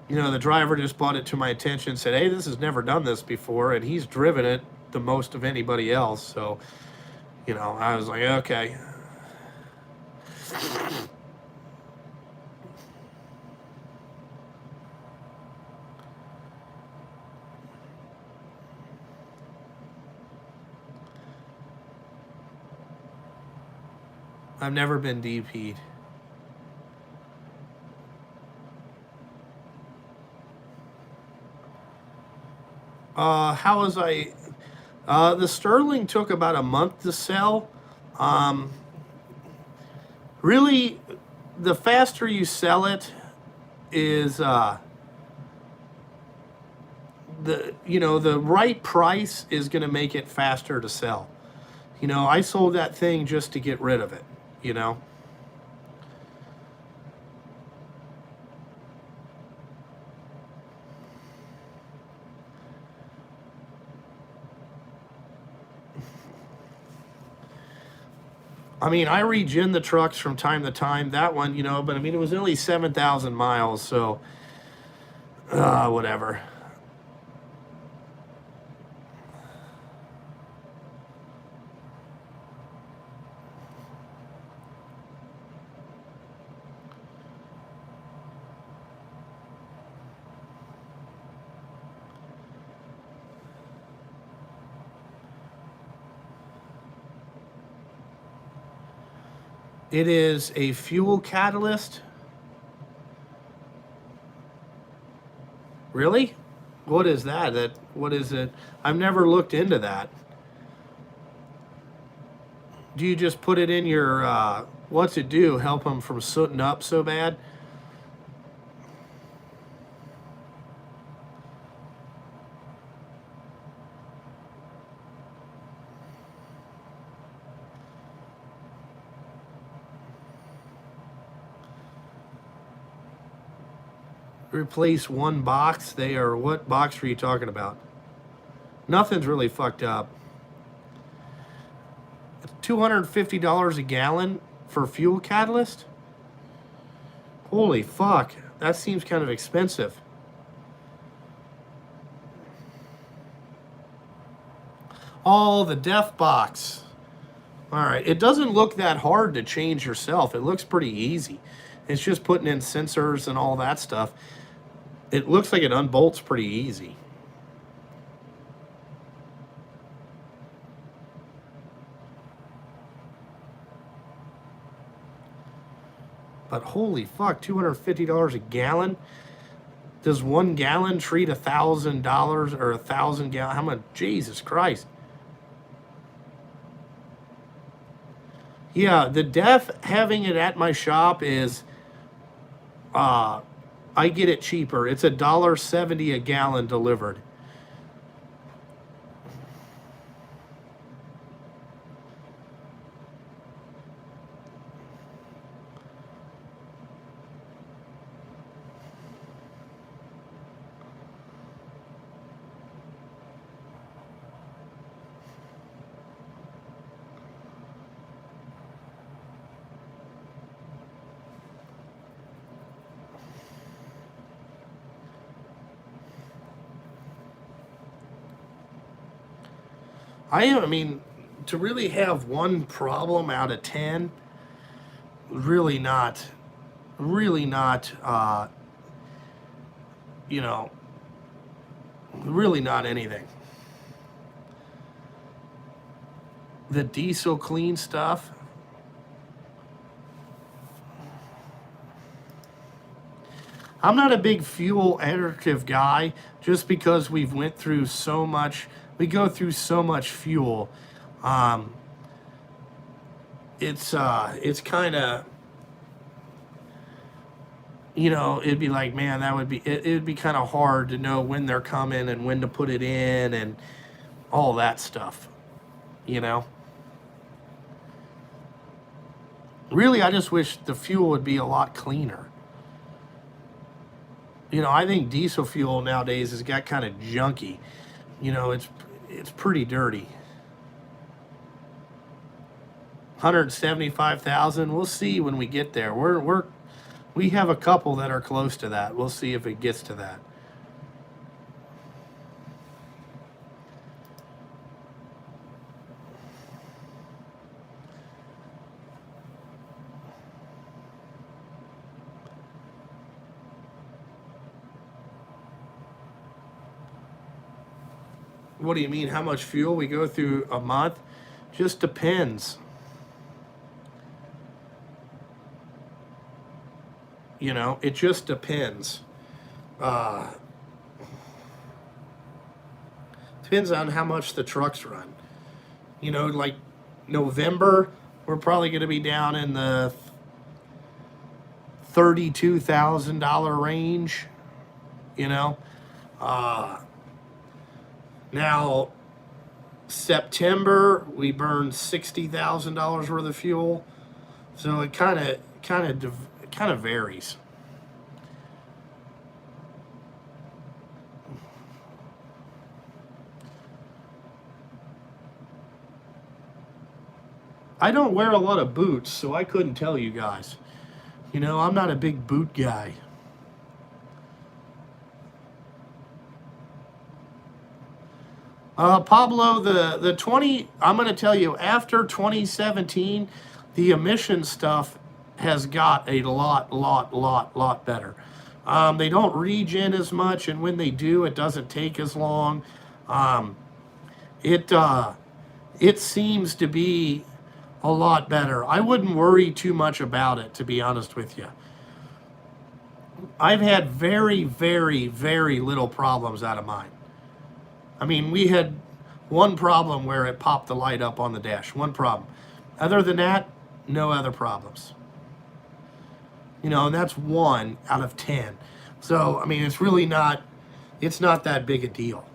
You know, the driver just brought it to my attention and said, hey, this has never done this before, and he's driven it the most of anybody else. So, you know, I was like, okay. I've never been DP'd. How was I? The Sterling took about a month to sell. Really, the faster you sell it is the right price is going to make it faster to sell. You know, I sold that thing just to get rid of it, you know. I mean, I regen the trucks from time to time. That one, but I mean, it was only 7,000 miles, so whatever. It is a fuel catalyst. Really? What is that? What is it? I've never looked into that. Do you just put it in your what's it do? Help them from sooting up so bad? Replace one box. What box were you talking about? Nothing's really fucked up. $250 a gallon for fuel catalyst? Holy fuck. That seems kind of expensive. Oh, the def box. All right. It doesn't look that hard to change yourself. It looks pretty easy. It's just putting in sensors and all that stuff. It looks like it unbolts pretty easy. But holy fuck, $250 a gallon? Does 1 gallon treat $1,000 or 1,000 gallons? How much? Jesus Christ. Yeah, the def having it at my shop is I get it cheaper. It's $1.70 a gallon delivered. I mean, to really have one problem out of 10, really not, really not, really not anything. The diesel clean stuff. I'm not a big fuel additive guy just because we go through so much fuel. It's kind of, it'd be like, man, it'd be kind of hard to know when they're coming and when to put it in and all that stuff, Really, I just wish the fuel would be a lot cleaner. I think diesel fuel nowadays has got kind of junky. It's pretty dirty. 175,000. We'll see when we get there. We have a couple that are close to that. We'll see if it gets to that. What do you mean? How much fuel we go through a month? Just depends. It just depends. Depends on how much the trucks run. Like November, we're probably going to be down in the $32,000 range. Now, September, we burned $60,000 worth of fuel, so it kind of varies. I don't wear a lot of boots, so I couldn't tell you guys. You know, I'm not a big boot guy. Pablo, the 20, I'm going to tell you, after 2017, the emission stuff has got a lot better. They don't regen as much, and when they do, it doesn't take as long. Um, it seems to be a lot better. I wouldn't worry too much about it, to be honest with you. I've had very little problems out of mine. I mean, we had one problem where it popped the light up on the dash. One problem. Other than that, no other problems. You know, and that's 1 out of 10. So, I mean, it's really not, it's not that big a deal.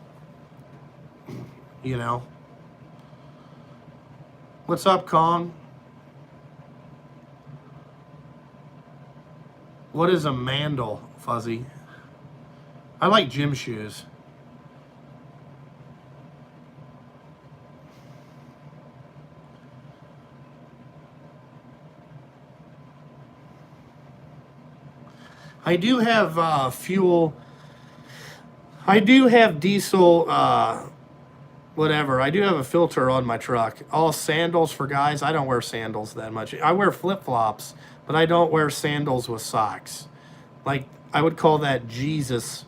You know? What's up, Kong? What is a mandel, Fuzzy? I like gym shoes. I do have fuel. I do have diesel, whatever. I do have a filter on my truck. All sandals for guys. I don't wear sandals that much. I wear flip-flops, but I don't wear sandals with socks. Like, I would call that Jesus,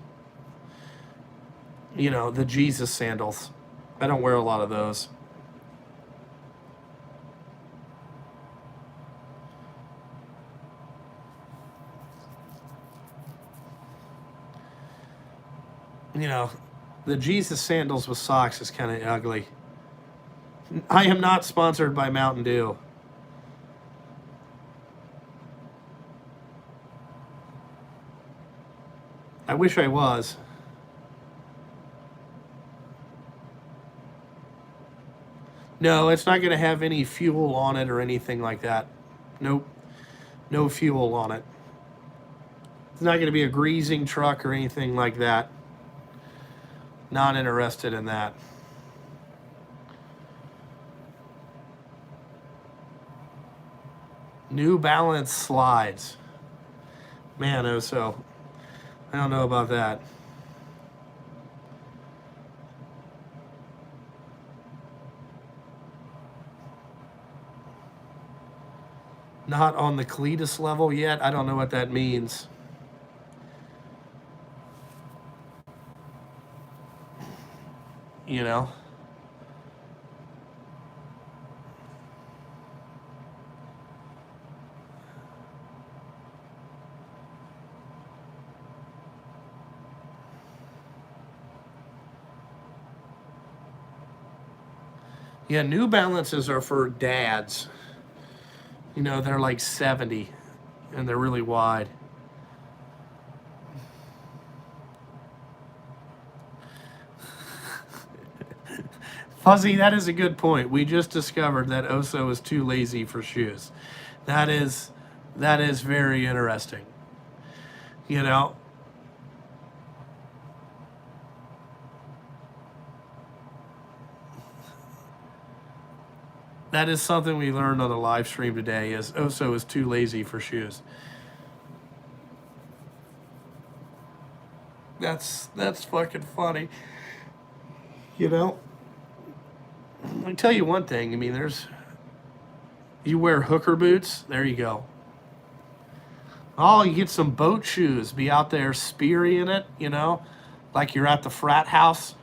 you know, the Jesus sandals. I don't wear a lot of those. You know, the Jesus sandals with socks is kind of ugly. I am not sponsored by Mountain Dew. I wish I was. No, it's not going to have any fuel on it or anything like that. Nope. No fuel on it. It's not going to be a greasing truck or anything like that. Not interested in that. New Balance slides. Man, oh so. I don't know about that. Not on the Cletus level yet. I don't know what that means. You know? Yeah, New Balances are for dads. You know, they're like 70 and they're really wide. Fuzzy, that is a good point. We just discovered that Oso is too lazy for shoes. That is very interesting. You know, that is something we learned on the live stream today, is Oso is too lazy for shoes. That's fucking funny. You know? Let me tell you one thing. I mean, you wear hooker boots, there you go. Oh, you get some boat shoes, be out there spearing it, you know, like you're at the frat house.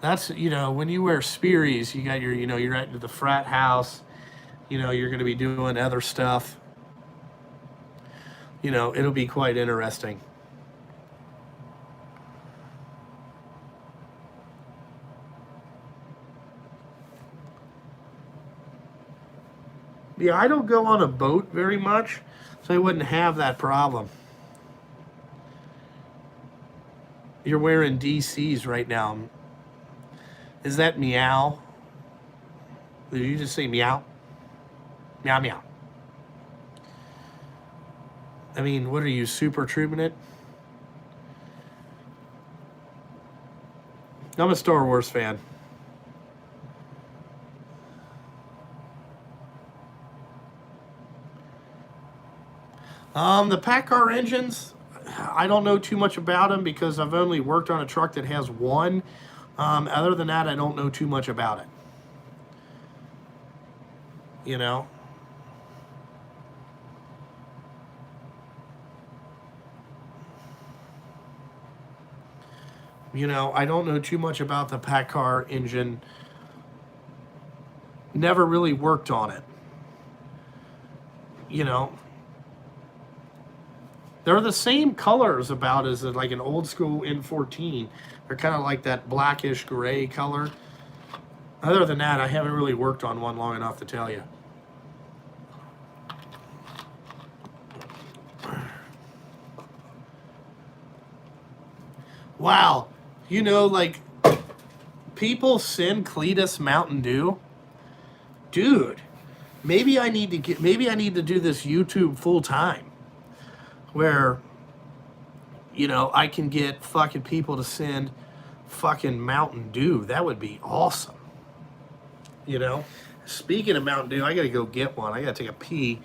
That's, you know, when you wear Spearies, you got your, you know, you're at the frat house, you know, you're going to be doing other stuff. You know, it'll be quite interesting. Yeah, I don't go on a boat very much, so I wouldn't have that problem. You're wearing DCs right now. Is that meow? Did you just say meow? Meow, meow. I mean, what are you, super trooping it? I'm a Star Wars fan. The Packard engines, I don't know too much about them because I've only worked on a truck that has one. Other than that, I don't know too much about it. You know? I don't know too much about the Packard engine. Never really worked on it. They're the same colors about as like an old school N14. They're kind of like that blackish gray color. Other than that, I haven't really worked on one long enough to tell you. Wow. Like people send Cletus Mountain Dew. Dude, maybe I need to do this YouTube full time. Where, I can get fucking people to send fucking Mountain Dew. That would be awesome. Speaking of Mountain Dew, I gotta go get one. I gotta take a pee.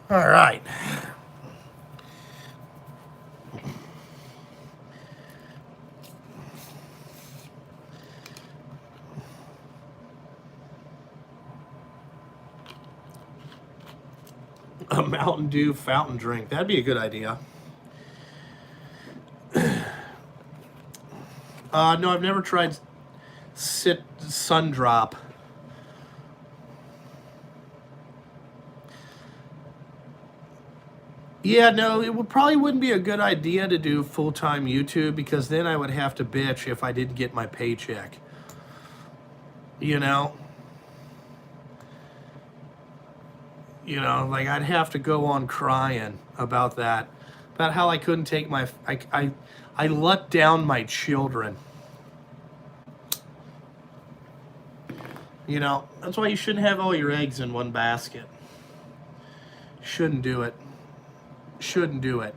All right. A Mountain Dew fountain drink. That'd be a good idea. No, I've never tried Sun Drop. Yeah, no, probably wouldn't be a good idea to do full-time YouTube because then I would have to bitch if I didn't get my paycheck. Like I'd have to go on crying about that, about how I couldn't take I let down my children. That's why you shouldn't have all your eggs in one basket. Shouldn't do it. Shouldn't do it.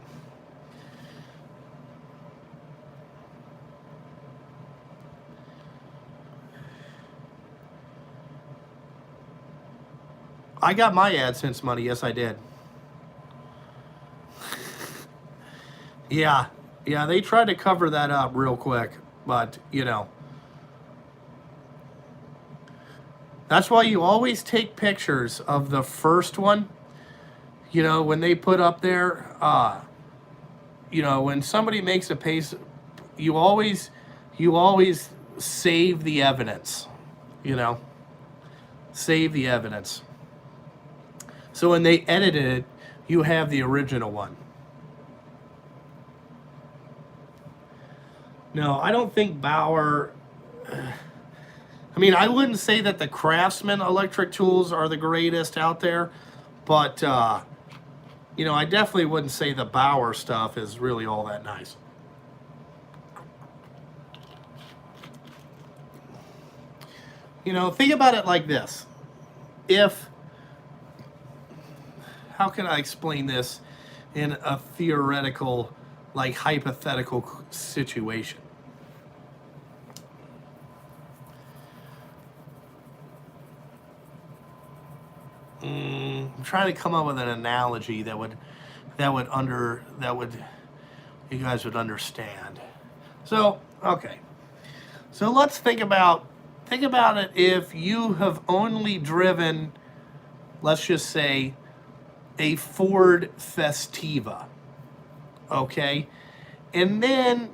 I got my AdSense money. Yes, I did. Yeah, they tried to cover that up real quick, but that's why you always take pictures of the first one. When they put up there, when somebody makes a pace, you always save the evidence. Save the evidence. So when they edited it, you have the original one. No, I don't think Bauer. I wouldn't say that the Craftsman electric tools are the greatest out there, but I definitely wouldn't say the Bauer stuff is really all that nice. Think about it like this. How can I explain this in a theoretical, like hypothetical situation? I'm trying to come up with an analogy that would you guys would understand. So, okay. So let's think about it if you have only driven, let's just say, a Ford Festiva, okay? And then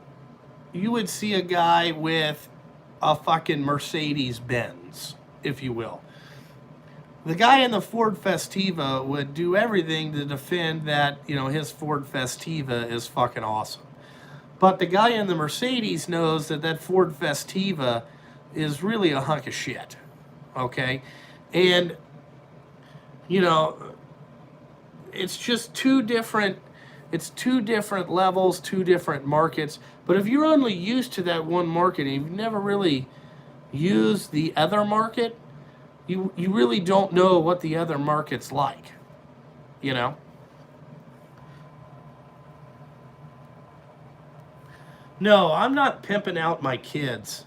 you would see a guy with a fucking Mercedes Benz, if you will. The guy in the Ford Festiva would do everything to defend that, his Ford Festiva is fucking awesome. But the guy in the Mercedes knows that Ford Festiva is really a hunk of shit, okay? And, it's just two different levels, two different markets. But if you're only used to that one market and you've never really used the other market, you really don't know what the other market's like, No, I'm not pimping out my kids.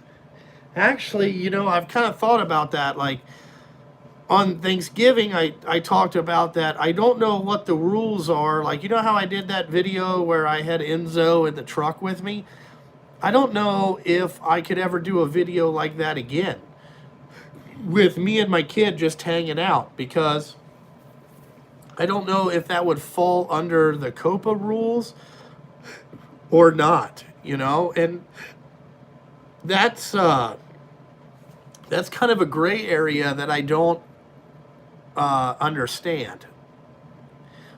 Actually, I've kind of thought about that. Like, on Thanksgiving, I talked about that. I don't know what the rules are. Like, how I did that video where I had Enzo in the truck with me? I don't know if I could ever do a video like that again with me and my kid just hanging out, because I don't know if that would fall under the COPA rules or not, and that's kind of a gray area that I don't understand.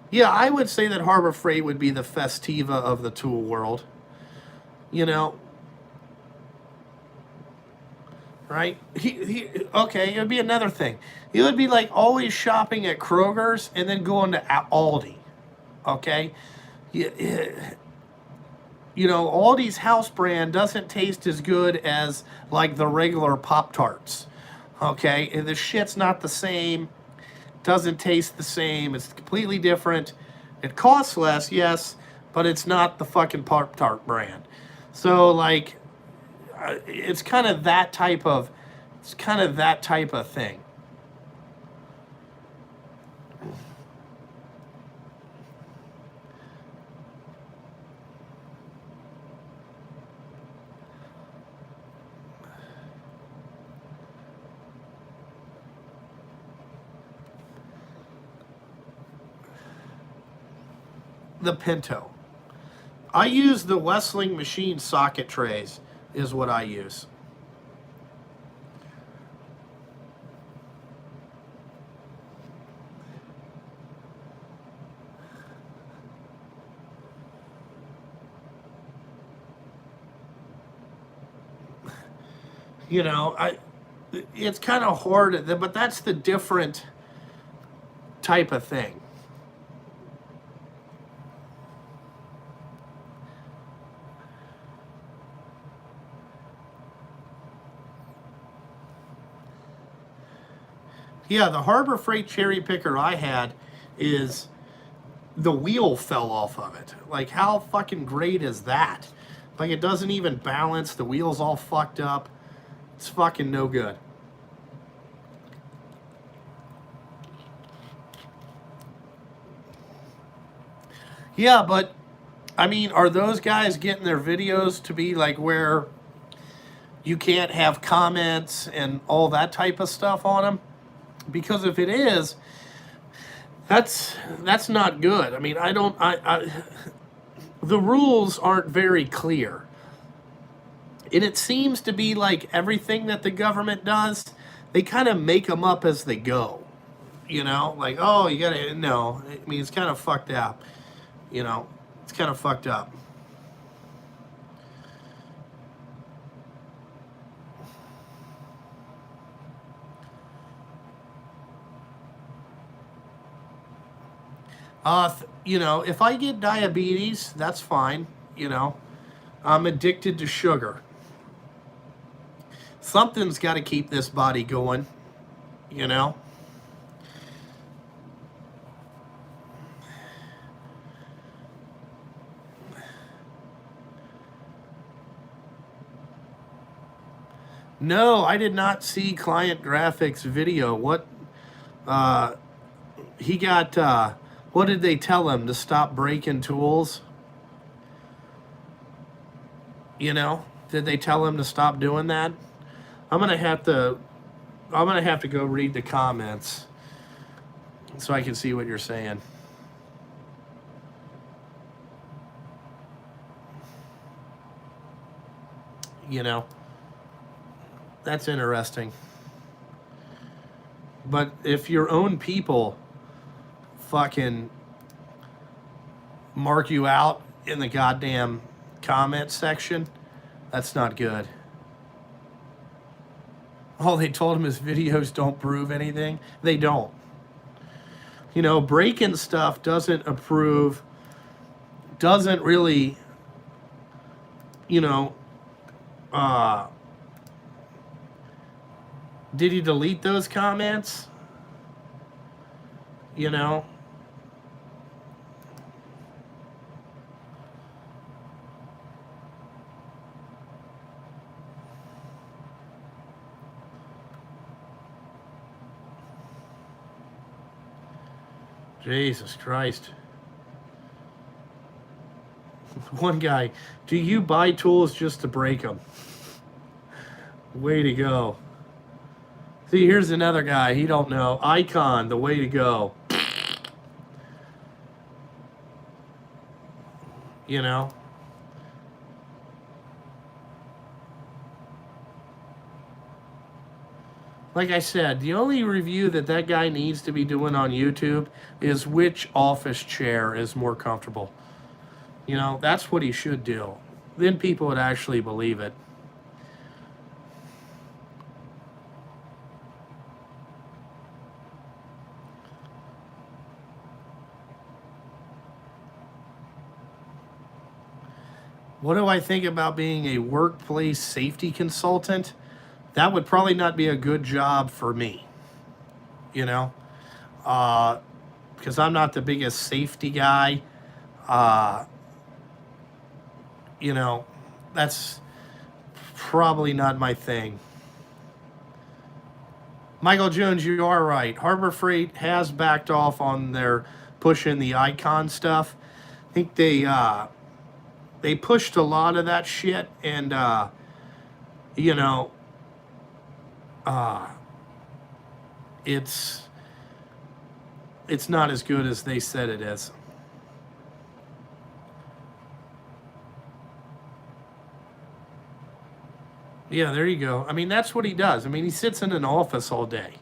Yeah, I would say that Harbor Freight would be the Festiva of the tool world. Right? Okay, it would be another thing. It would be like always shopping at Kroger's and then going to Aldi. Okay? Aldi's house brand doesn't taste as good as like the regular Pop-Tarts. Okay? And the shit's not the same. Doesn't taste the same. It's completely different. It costs less, yes, but it's not the fucking Pop-Tart brand. So, like, it's kind of that type of thing. The Pinto. I use the Wessling machine socket trays is what I use. It's kind of hard, but that's the different type of thing. Yeah, the Harbor Freight cherry picker I had is the wheel fell off of it. Like, how fucking great is that? Like, it doesn't even balance. The wheel's all fucked up. It's fucking no good. Yeah, but, I mean, are those guys getting their videos to be like where you can't have comments and all that type of stuff on them? Because if it is, that's not good. I mean, the rules aren't very clear. And it seems to be like everything that the government does, they kind of make them up as they go. Like, oh, you gotta, no. I mean, it's kind of fucked up. It's kind of fucked up. If I get diabetes, that's fine. I'm addicted to sugar. Something's got to keep this body going. No, I did not see Client Graphics video. What? He got. What did they tell him, to stop breaking tools? You know, did they tell him to stop doing that? I'm gonna have to go read the comments so I can see what you're saying. You know, that's interesting. But if your own people fucking mark you out in the goddamn comment section, that's not good. Oh, they told him his videos don't prove anything. They don't. You know, breaking stuff doesn't really, you know, did he delete those comments? You know? Jesus Christ. One guy, do you buy tools just to break them? Way to go. See, here's another guy. He don't know. Icon, the way to go. You know? Like I said, the only review that guy needs to be doing on YouTube is which office chair is more comfortable. You know, that's what he should do. Then people would actually believe it. What do I think about being a workplace safety consultant? That would probably not be a good job for me, you know, because I'm not the biggest safety guy. You know, that's probably not my thing. Michael Jones, you are right. Harbor Freight has backed off on their pushing the icon stuff. I think they pushed a lot of that shit, and you know, it's not as good as they said it is. Yeah, there you go. I mean, that's what he does. I mean, he sits in an office all day.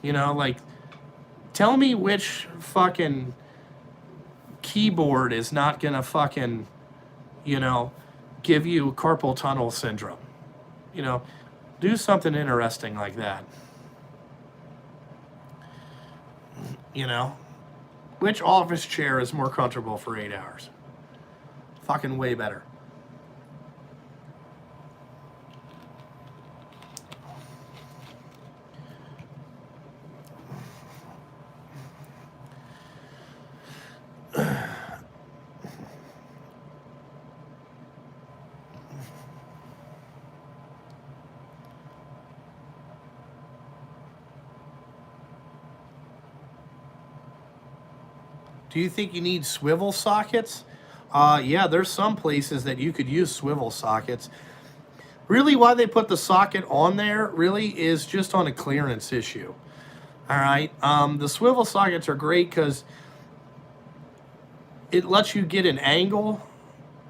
You know, like, tell me which fucking keyboard is not gonna fucking, you know, give you carpal tunnel syndrome. You know, do something interesting like that. You know, which office chair is more comfortable for 8 hours? Fucking way better. Do you think you need swivel sockets? Yeah, there's some places that you could use swivel sockets. Really, why they put the socket on there really is just on a clearance issue. All right, the swivel sockets are great because it lets you get an angle,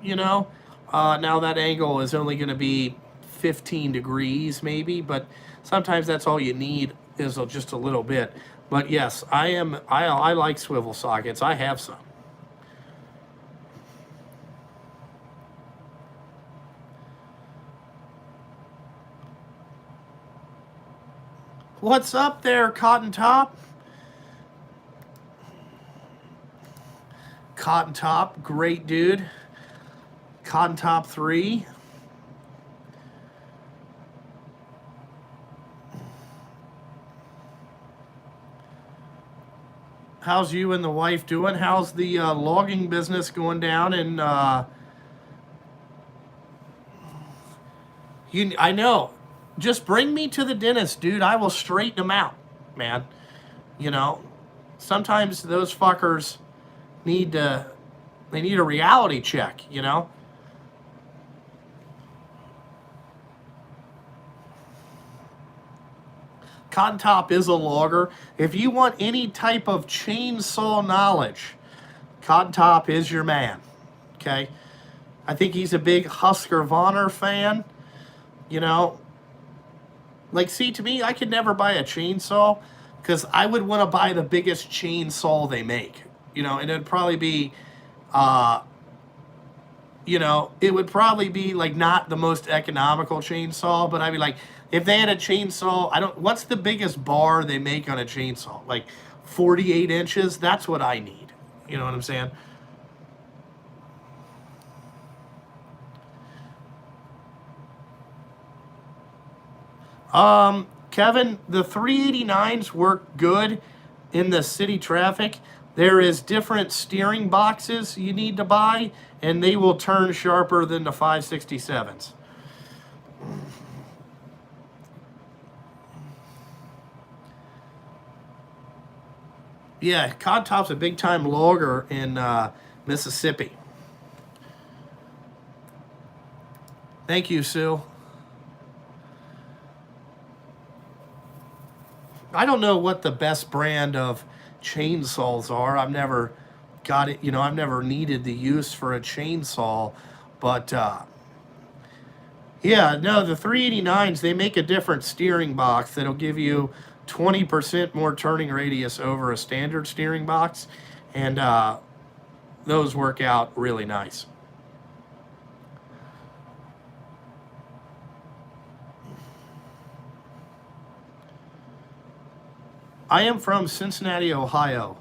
you know. Now that angle is only going to be 15 degrees maybe, but sometimes that's all you need is just a little bit. But yes, I like swivel sockets. I have some. What's up there, Cotton Top? Cotton Top, great dude. Cotton Top 3. How's you and the wife doing? How's the logging business going down? And I know. Just bring me to the dentist, dude. I will straighten them out, man. You know, sometimes those fuckers need a reality check, you know. Cotton Top is a logger. If you want any type of chainsaw knowledge, Cotton Top is your man. Okay? I think he's a big Husqvarna fan. You know, like, see, to me, I could never buy a chainsaw because I would want to buy the biggest chainsaw they make. You know, and it'd probably be, you know, it would probably be like not the most economical chainsaw, but I'd be like, if they had a chainsaw, what's the biggest bar they make on a chainsaw? Like 48 inches? That's what I need. You know what I'm saying? Kevin, the 389s work good in the city traffic. There is different steering boxes you need to buy, and they will turn sharper than the 567s. Yeah, Cod Top's a big-time logger in Mississippi. Thank you, Sue. I don't know what the best brand of chainsaws are. I've never got it, you know, I've never needed the use for a chainsaw, but yeah, no, the 389s, they make a different steering box that'll give you 20% more turning radius over a standard steering box, and those work out really nice. I am from Cincinnati, Ohio.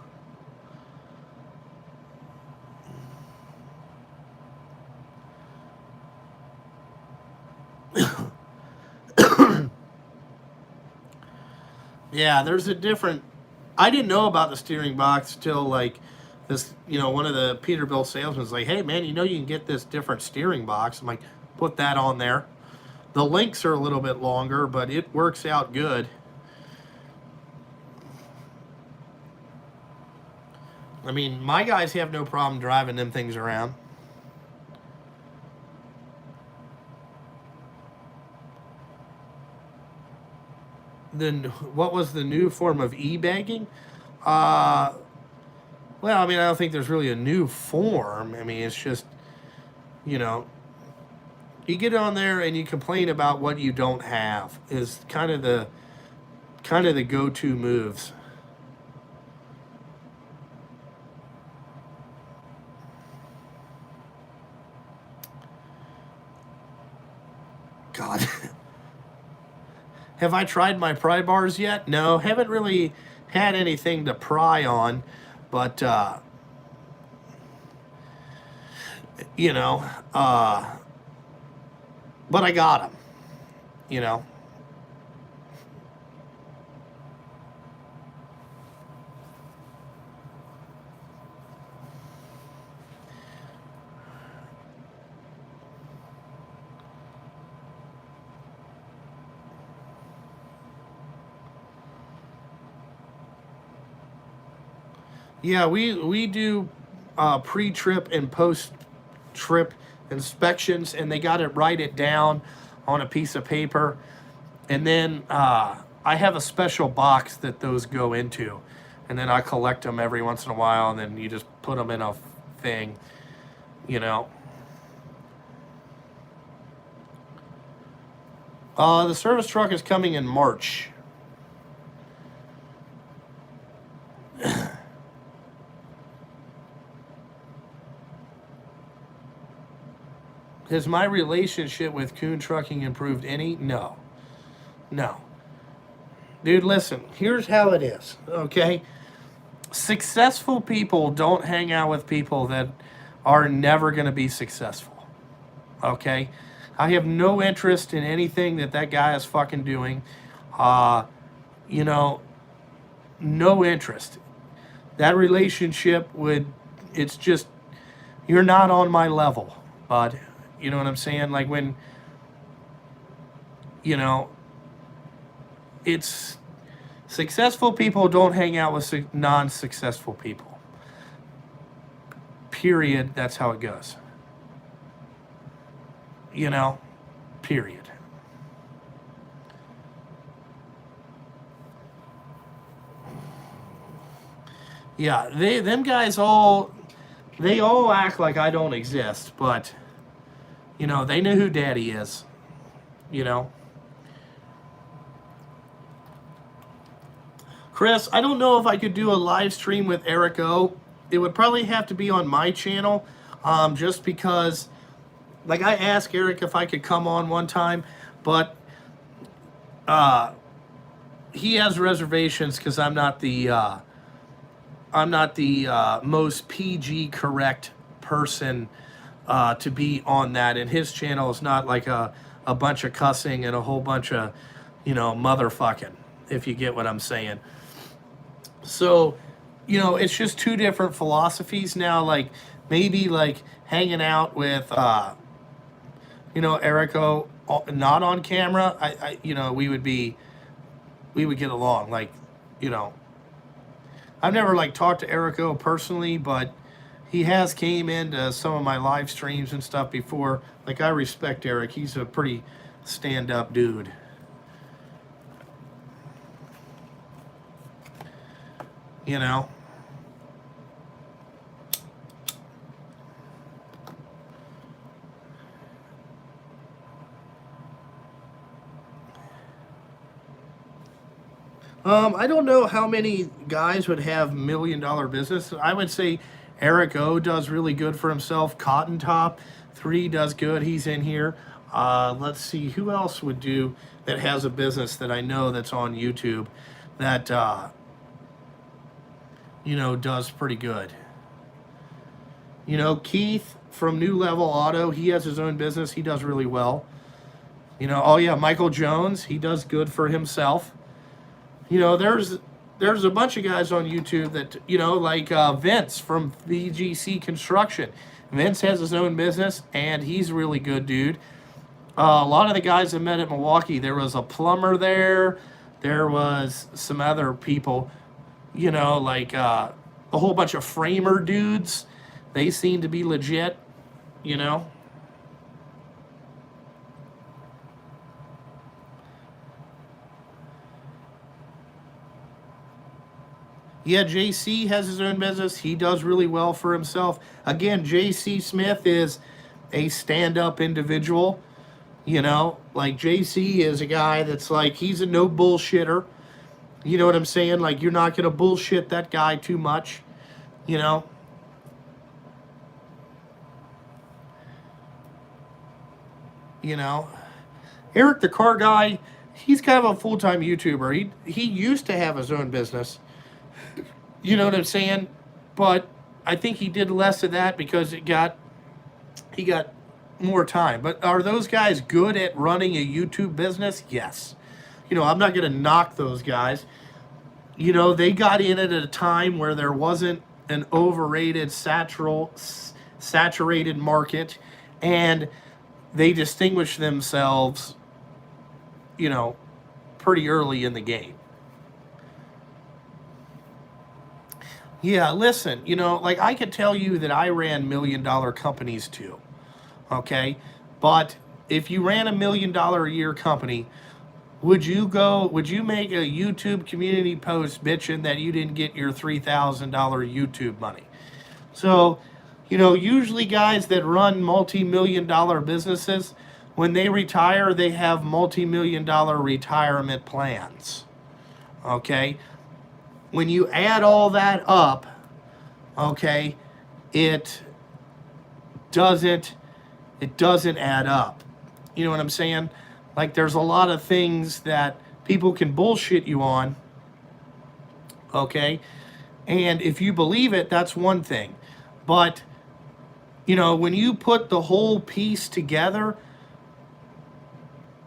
Yeah, there's a different. I didn't know about the steering box till like this, you know, one of the Peterbilt salesmen was like, hey man, you know you can get this different steering box. I'm like, put that on there. The links are a little bit longer, but it works out good. I mean, my guys have no problem driving them things around. Then what was the new form of e-bagging? Well, I mean, I don't think there's really a new form. I mean, it's just, you know, you get on there and you complain about what you don't have is kind of the go-to moves. God. Have I tried my pry bars yet? No, haven't really had anything to pry on, but you know, but I got them, you know. Yeah, we do pre-trip and post-trip inspections, and they got to write it down on a piece of paper, and then I have a special box that those go into, and then I collect them every once in a while, and then you just put them in a thing, you know. The service truck is coming in March. Has my relationship with Kuhn Trucking improved any? No. No. Dude, listen, here's how it is, okay? Successful people don't hang out with people that are never going to be successful, okay? I have no interest in anything that guy is fucking doing. You know, no interest. That relationship it's just, you're not on my level, bud. You know what I'm saying? Like when, you know, it's successful people don't hang out with non-successful people. Period. That's how it goes. You know, period. Yeah, them guys all, they all act like I don't exist, but, they know who Daddy is, you know. Chris, I don't know if I could do a live stream with Eric O. It would probably have to be on my channel, just because, like, I asked Eric if I could come on one time, but he has reservations because I'm not the most PG correct person to be on that, and his channel is not like a bunch of cussing and a whole bunch of motherfucking, if you get what I'm saying. So, it's just two different philosophies now. Like, maybe like hanging out with Erico not on camera, we would get along. Like, I've never like talked to Erico personally, but he has came into some of my live streams and stuff before. Like, I respect Eric. He's a pretty stand-up dude. I don't know how many guys would have $1 million business. I would say Eric O does really good for himself. Cotton Top 3 does good. He's in here. Let's see who else would do that has a business that I know that's on YouTube that does pretty good. Keith from New Level Auto, he has his own business. He does really well. Oh yeah, Michael Jones, he does good for himself. There's a bunch of guys on YouTube that, like Vince from VGC Construction. Vince has his own business, and he's a really good dude. A lot of the guys I met at Milwaukee, there was a plumber there. There was some other people, like a whole bunch of framer dudes. They seem to be legit, Yeah, JC has his own business. He does really well for himself. Again, JC Smith is a stand-up individual. Like JC is a guy that's like, he's a no bullshitter. You know what I'm saying? Like, you're not going to bullshit that guy too much, Eric the Car Guy, he's kind of a full-time YouTuber. He used to have his own business. You know what I'm saying? But I think he did less of that because he got more time. But are those guys good at running a YouTube business? Yes. I'm not going to knock those guys. They got in it at a time where there wasn't an overrated, saturated market, and they distinguished themselves, pretty early in the game. Yeah, listen, like I could tell you that I ran $1 million companies too, okay? But if you ran $1 million a year company, would you make a YouTube community post bitching that you didn't get your $3,000 YouTube money? So, usually guys that run multi-million-dollar businesses, when they retire, they have multi-million-dollar retirement plans, okay? When you add all that up, okay, it doesn't add up. You know what I'm saying? Like, there's a lot of things that people can bullshit you on, okay? And if you believe it, that's one thing. But, when you put the whole piece together,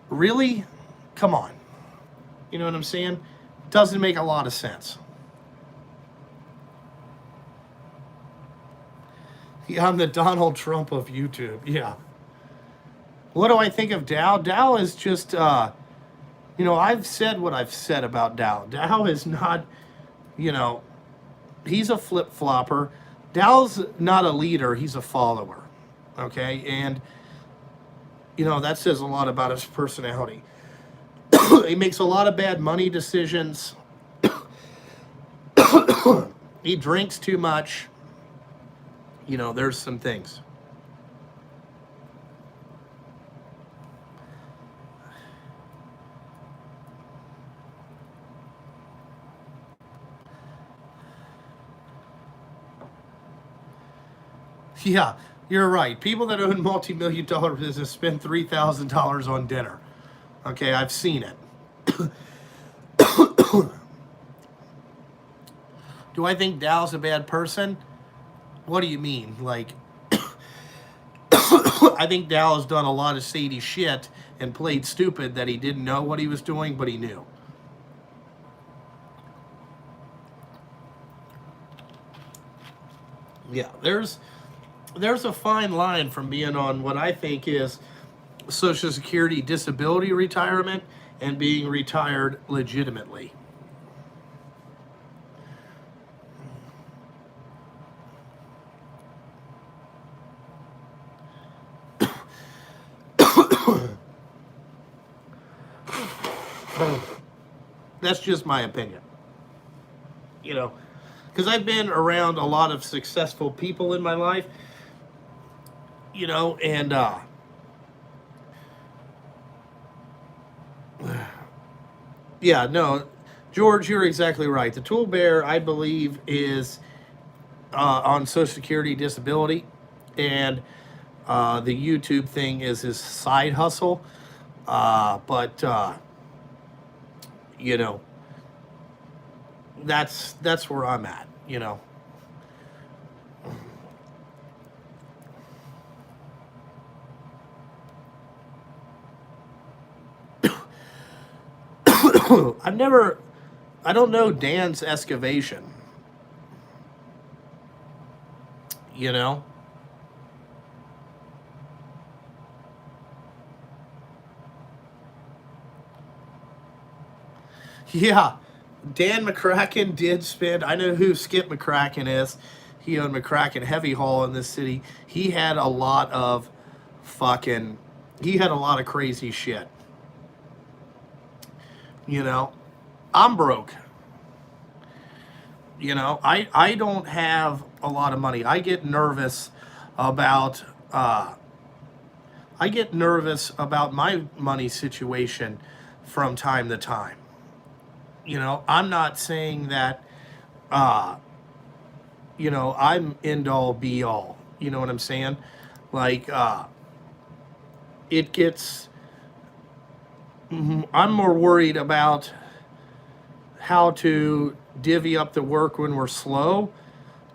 really? Come on. You know what I'm saying? Doesn't make a lot of sense. Yeah, I'm the Donald Trump of YouTube. Yeah. What do I think of Dow? Dow is just, I've said what I've said about Dow. Dow is not, he's a flip-flopper. Dow's not a leader. He's a follower. Okay? And, that says a lot about his personality. He makes a lot of bad money decisions. He drinks too much. You know, there's some things. Yeah, you're right. People that own multi-million dollar business spend $3,000 on dinner. Okay, I've seen it. Do I think Dow's a bad person? What do you mean? Like, I think Dow has done a lot of shady shit and played stupid that he didn't know what he was doing, but he knew. Yeah, there's a fine line from being on what I think is Social Security disability retirement and being retired legitimately. That's just my opinion. You know, because I've been around a lot of successful people in my life, you know, and yeah, no, George, you're exactly right. The Tool Bear, I believe, is on Social Security disability, and the YouTube thing is his side hustle. But you know, that's where I'm at. You know, I've never, I don't know Dan's excavation. You know, yeah, Dan McCracken did spend. I know who Skip McCracken is. He owned McCracken Heavy Haul in this city. He had a lot of fucking. He had a lot of crazy shit. You know, I'm broke. You know, I don't have a lot of money. About uh, I get nervous about my money situation from time to time. You know, I'm not saying that uh, you know, I'm end all be all. You know what I'm saying? Like it gets I'm more worried about how to divvy up the work when we're slow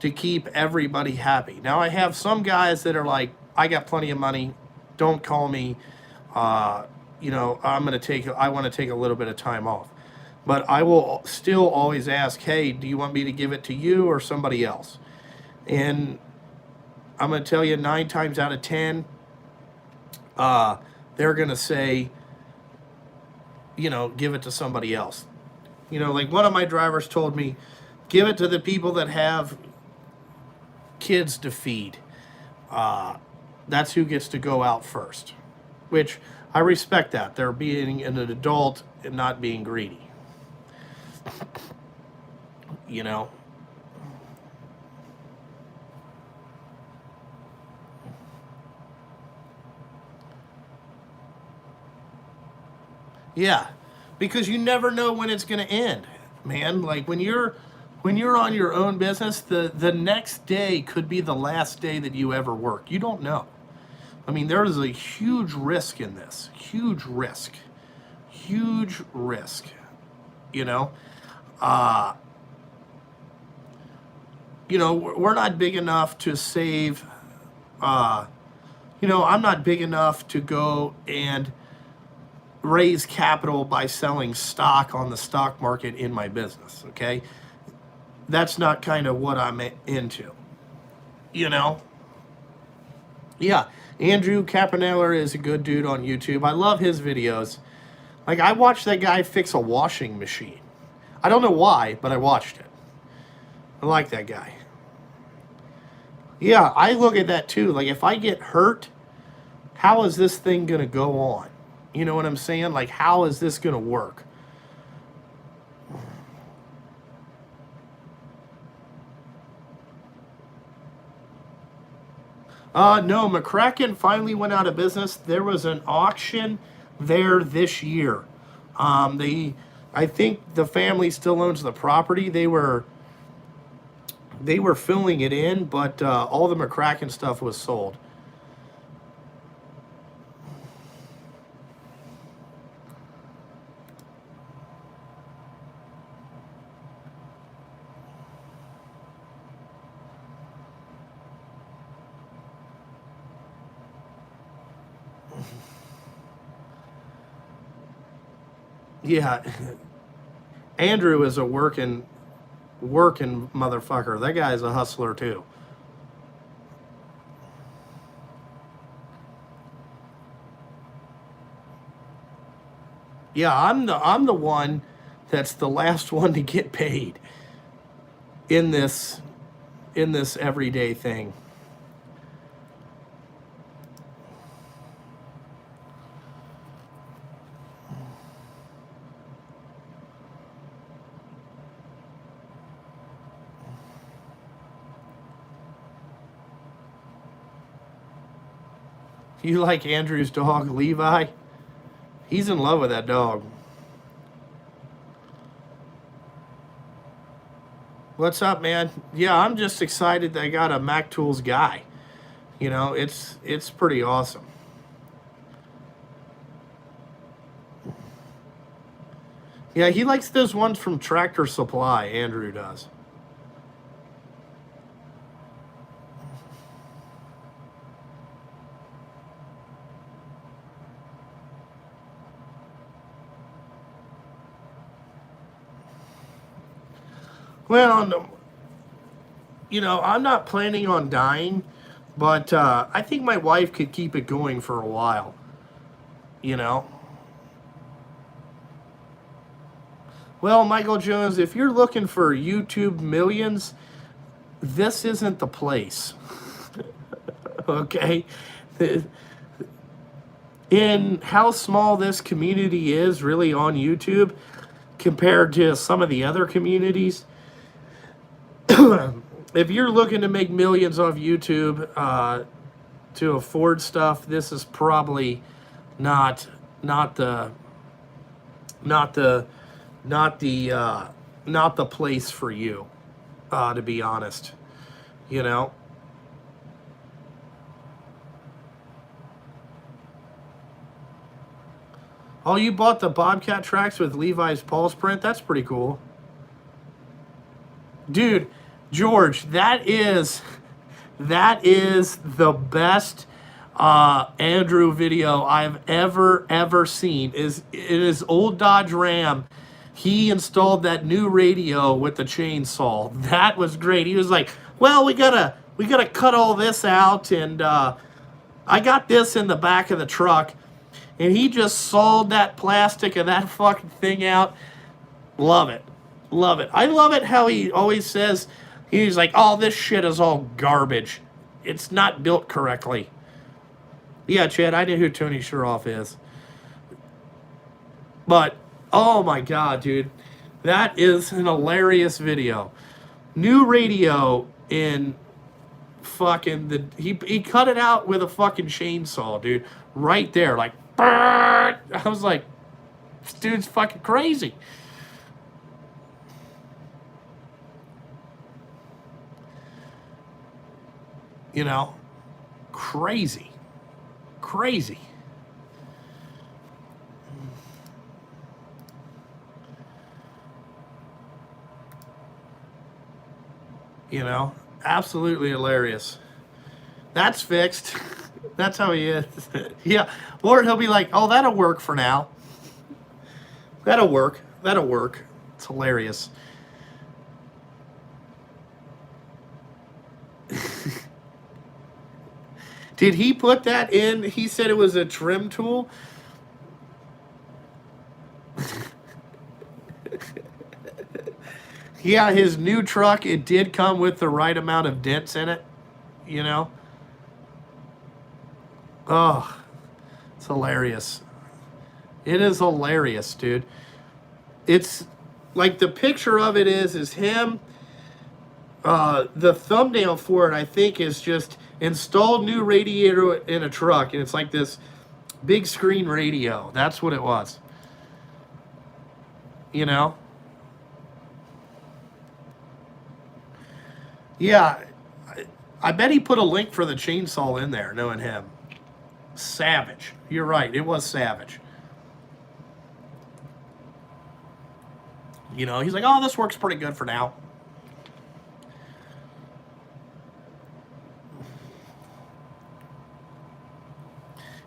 to keep everybody happy. Now I have some guys that are like, I got plenty of money, don't call me. Uh, you know, I want to take a little bit of time off. But I will still always ask, hey, do you want me to give it to you or somebody else? And I'm going to tell you 9 times out of 10, uh, they're going to say, you know, give it to somebody else. You know, like one of my drivers told me, give it to the people that have kids to feed. That's who gets to go out first, which I respect that. They're being an adult and not being greedy. You know? Yeah, because you never know when it's going to end, man. Like when you're on your own business, the next day could be the last day that you ever work. You don't know. I mean, there is a huge risk in this. Huge risk. Huge risk. You know, uh, you know, we're not big enough to save. Uh, you know, I'm not big enough to go and raise capital by selling stock on the stock market in my business. Okay, that's not kind of what I'm into. You know, yeah. Andrew Capaneller is a good dude on YouTube. I love his videos. Like I watched that guy fix a washing machine. I don't know why, but I watched it. I like that guy. Yeah, I look at that too. Like if I get hurt, how is this thing going to go on? You know what I'm saying? Like how is this going to work? No, McCracken finally went out of business. There was an auction there this year. I think the family still owns the property. They were filling it in, but all the McCracken stuff was sold. Yeah, Andrew is a working motherfucker. That guy's a hustler too. Yeah, I'm the one that's the last one to get paid in this everyday thing. You like Andrew's dog, Levi? He's in love with that dog. What's up, man? Yeah, I'm just excited that I got a Mac Tools guy. You know, it's pretty awesome. Yeah, he likes those ones from Tractor Supply, Andrew does. Well, no, you know, I'm not planning on dying, but I think my wife could keep it going for a while. You know? Well, Michael Jones, if you're looking for YouTube millions, this isn't the place. Okay? In how small this community is really on YouTube compared to some of the other communities, if you're looking to make millions off YouTube to afford stuff, this is probably not the place for you, to be honest. You know. Oh, you bought the Bobcat tracks with Levi's Pulse print? That's pretty cool. Dude, George, that is the best Andrew video I've ever seen. It is old Dodge Ram. He installed that new radio with the chainsaw. That was great. He was like, well, we gotta cut all this out, and I got this in the back of the truck. And he just sawed that plastic of that fucking thing out. Love it. Love it. I love it how he always says, he's like, oh, this shit is all garbage. It's not built correctly. Yeah, Chad, I know who Tony Shuroff is. But, oh my God, dude. That is an hilarious video. New radio in fucking he cut it out with a fucking chainsaw, dude. Right there, like, I was like, this dude's fucking crazy. You know, crazy. Crazy. You know, absolutely hilarious. That's fixed. That's how he is. Yeah. Or he'll be like, oh, that'll work for now. That'll work. That'll work. It's hilarious. Did he put that in? He said it was a trim tool. Yeah, his new truck, it did come with the right amount of dents in it, you know? Oh, it's hilarious. It is hilarious, dude. It's like the picture of it is him. The thumbnail for it, I think, is just Installed new radiator in a truck, and it's like this big screen radio. That's what it was. You know? Yeah, I bet he put a link for the chainsaw in there, knowing him. Savage. You're right, it was savage. You know, he's like, oh, this works pretty good for now.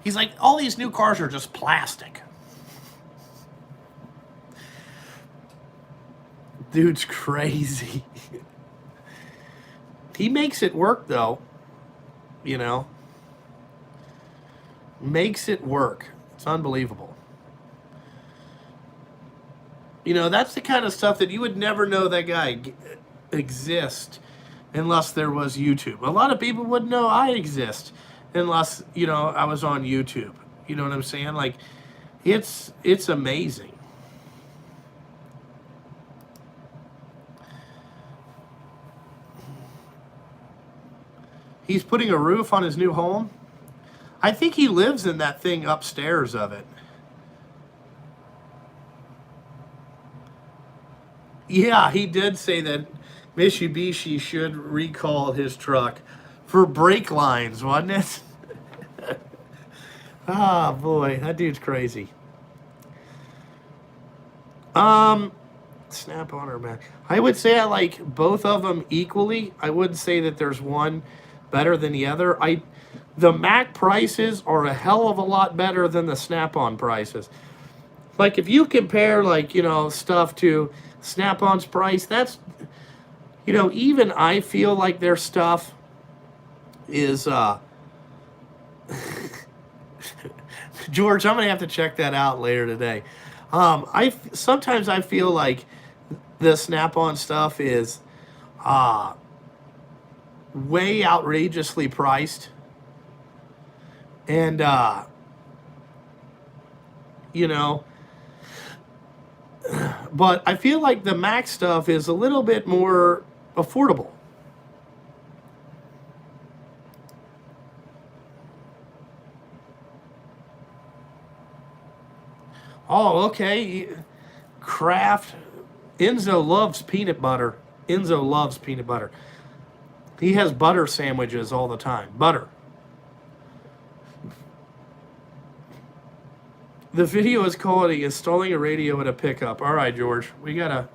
He's like, all these new cars are just plastic. Dude's crazy. He makes it work, though. You know? Makes it work. It's unbelievable. You know, that's the kind of stuff that you would never know that guy exists unless there was YouTube. A lot of people wouldn't know I exist unless, you know, I was on YouTube. You know what I'm saying? Like, it's amazing. He's putting a roof on his new home. I think he lives in that thing upstairs of it. Yeah, he did say that Mitsubishi should recall his truck for brake lines, wasn't it? Ah, boy, that dude's crazy. Snap-on or Mac? I would say I like both of them equally. I wouldn't say that there's one better than the other. The Mac prices are a hell of a lot better than the Snap-on prices. Like, if you compare, like, you know, stuff to Snap-on's price, that's, you know, even I feel like their stuff is, George, I'm going to have to check that out later today. Sometimes I feel like the Snap-on stuff is, way outrageously priced. And, you know, but I feel like the Mac stuff is a little bit more affordable. Oh, okay. Kraft. Enzo loves peanut butter. Enzo loves peanut butter. He has butter sandwiches all the time. Butter. The video is called installing a radio at a pickup. All right, George, we gotta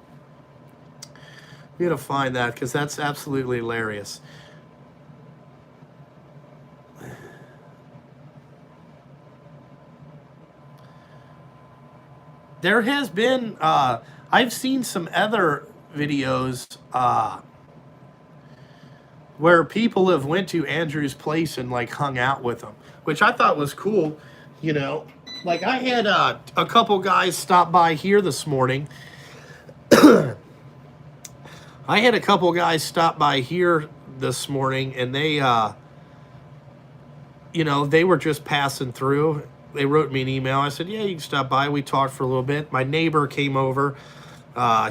find that because that's absolutely hilarious. There has been I've seen some other videos where people have went to Andrew's place and like hung out with him, which I thought was cool. You know, like I had a couple guys stop by here this morning. I had a couple guys stop by here this morning, and they, you know, they were just passing through. They wrote me an email. I said, yeah, you can stop by. We talked for a little bit. My neighbor came over.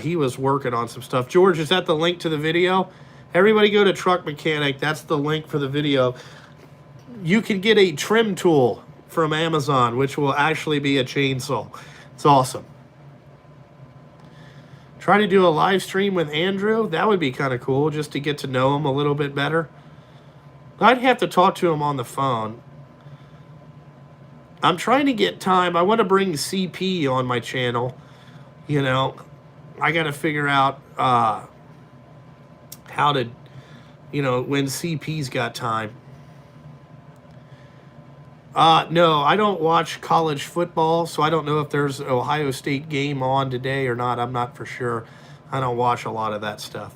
He was working on some stuff. George, is that the link to the video? Everybody go to Truck Mechanic. That's the link for the video. You can get a trim tool from Amazon, which will actually be a chainsaw. It's awesome. Try to do a live stream with Andrew. That would be kind of cool, just to get to know him a little bit better. I'd have to talk to him on the phone. I'm trying to get time. I want to bring CP on my channel. You know, I got to figure out how to, you know, when CP's got time. No, I don't watch college football, so I don't know if there's an Ohio State game on today or not. I'm not for sure. I don't watch a lot of that stuff.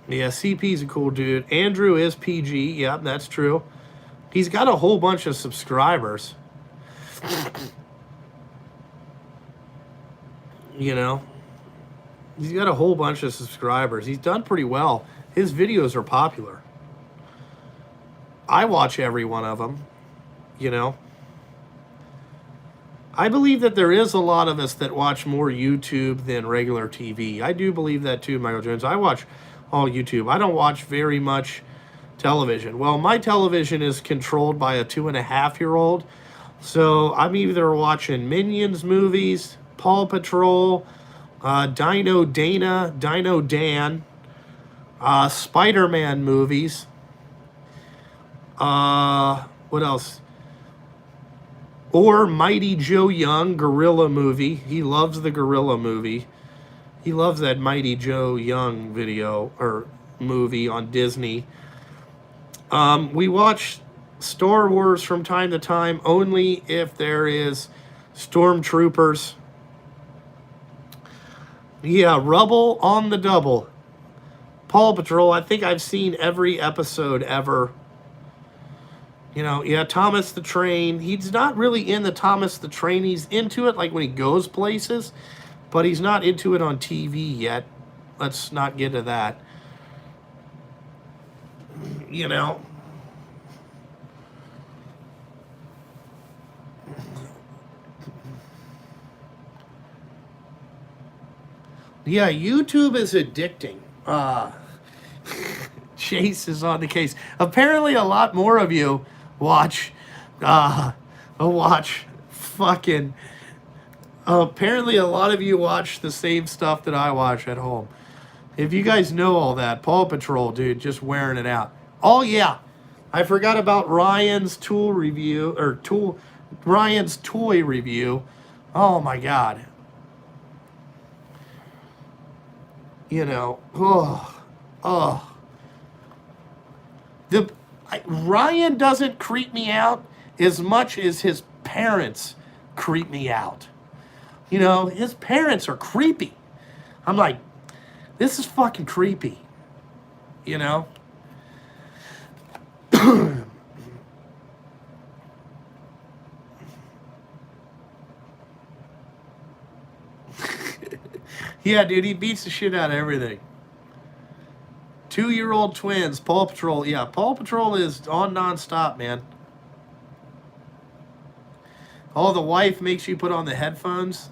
Yeah, CP's a cool dude. Andrew is PG. Yep, that's true. He's got a whole bunch of subscribers. You know? He's got a whole bunch of subscribers. He's done pretty well. His videos are popular. I watch every one of them, you know. I believe that there is a lot of us that watch more YouTube than regular TV. I do believe that too, Michael Jones. I watch all YouTube. I don't watch very much television. Well, my television is controlled by a 2.5-year-old. So I'm either watching Minions movies, Paw Patrol, Dino Dana, Dino Dan, Spider-Man movies. What else? Or Mighty Joe Young Gorilla movie. He loves the Gorilla movie. He loves that Mighty Joe Young video or movie on Disney. We watch Star Wars from time to time only if there is stormtroopers. Yeah, Rubble on the Double. Paw Patrol, I think I've seen every episode ever. You know, yeah, Thomas the Train. He's not really in the Thomas the Train. He's into it like when he goes places, but he's not into it on TV yet. Let's not get to that. You know. Yeah, YouTube is addicting. Chase is on the case. Apparently, a lot more of you watch fucking. Apparently, a lot of you watch the same stuff that I watch at home. If you guys know all that, Paw Patrol, dude, just wearing it out. Oh yeah, I forgot about Ryan's tool review Ryan's toy review. Oh my god. You know, Ryan doesn't creep me out as much as his parents creep me out. You know, his parents are creepy. I'm like, this is fucking creepy. You know? Yeah, dude, he beats the shit out of everything. 2-year-old twins, Paw Patrol. Yeah, Paw Patrol is on nonstop, man. Oh, the wife makes you put on the headphones.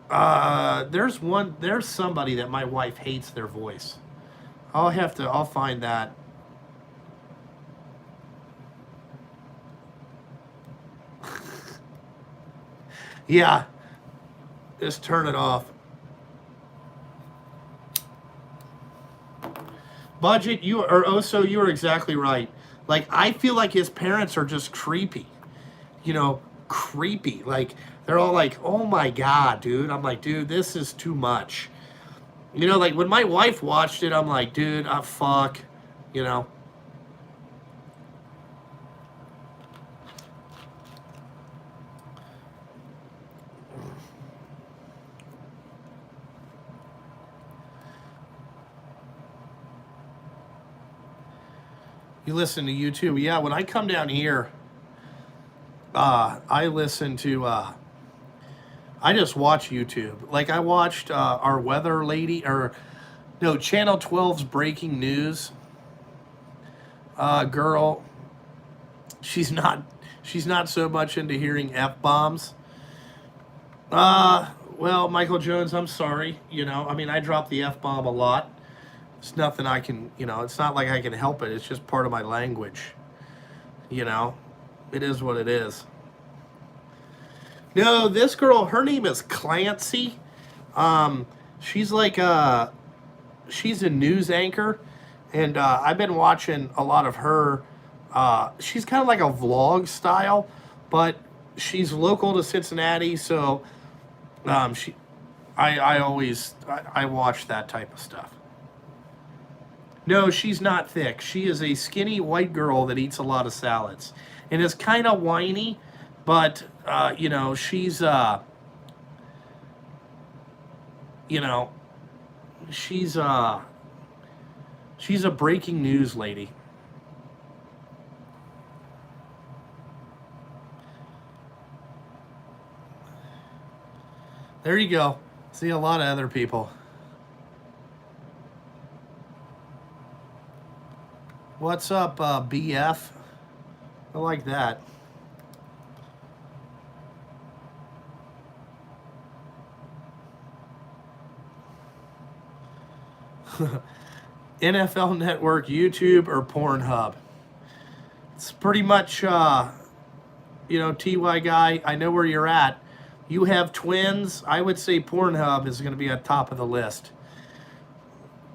There's somebody that my wife hates their voice. I'll find that. Yeah. Just turn it off. Budget, you are exactly right. Like, I feel like his parents are just creepy. You know, creepy. Like, they're all like, oh my god, dude. I'm like, dude, this is too much. You know, like when my wife watched it, I'm like, dude, fuck. You know. You listen to YouTube. Yeah, when I come down here, I listen to, I just watch YouTube. Like I watched our weather lady, Channel 12's breaking news. Girl, she's not so much into hearing F-bombs. Well, Michael Jones, I'm sorry. You know, I mean, I drop the F-bomb a lot. It's nothing I can, it's not like I can help it. It's just part of my language. You know, it is what it is. No, this girl, her name is Clancy. She's like, she's a news anchor. And I've been watching a lot of her. She's kind of like a vlog style, but she's local to Cincinnati. So I always watch that type of stuff. No, she's not thick. She is a skinny white girl that eats a lot of salads. And is kind of whiny, but, she's, she's a breaking news lady. There you go. See a lot of other people. What's up, BF? I like that. NFL Network, YouTube, or Pornhub. It's pretty much, TY guy, I know where you're at. You have twins. I would say Pornhub is going to be at top of the list.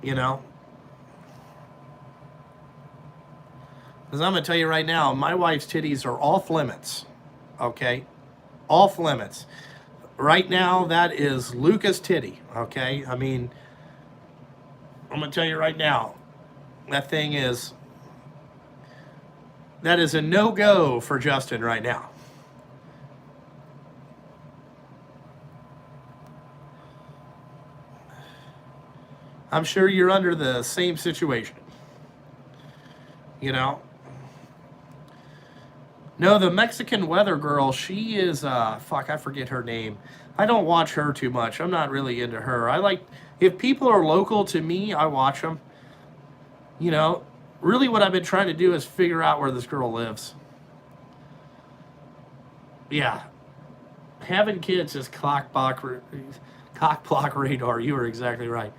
You know? Because I'm going to tell you right now, my wife's titties are off limits. Okay? Off limits. Right now, that is Luca's titty. Okay? I mean, I'm going to tell you right now, that is a no-go for Justin right now. I'm sure you're under the same situation. You know? No, the Mexican weather girl, she is, I forget her name. I don't watch her too much. I'm not really into her. If people are local to me, I watch them. You know, really what I've been trying to do is figure out where this girl lives. Yeah. Having kids is cock block radar. You were exactly right.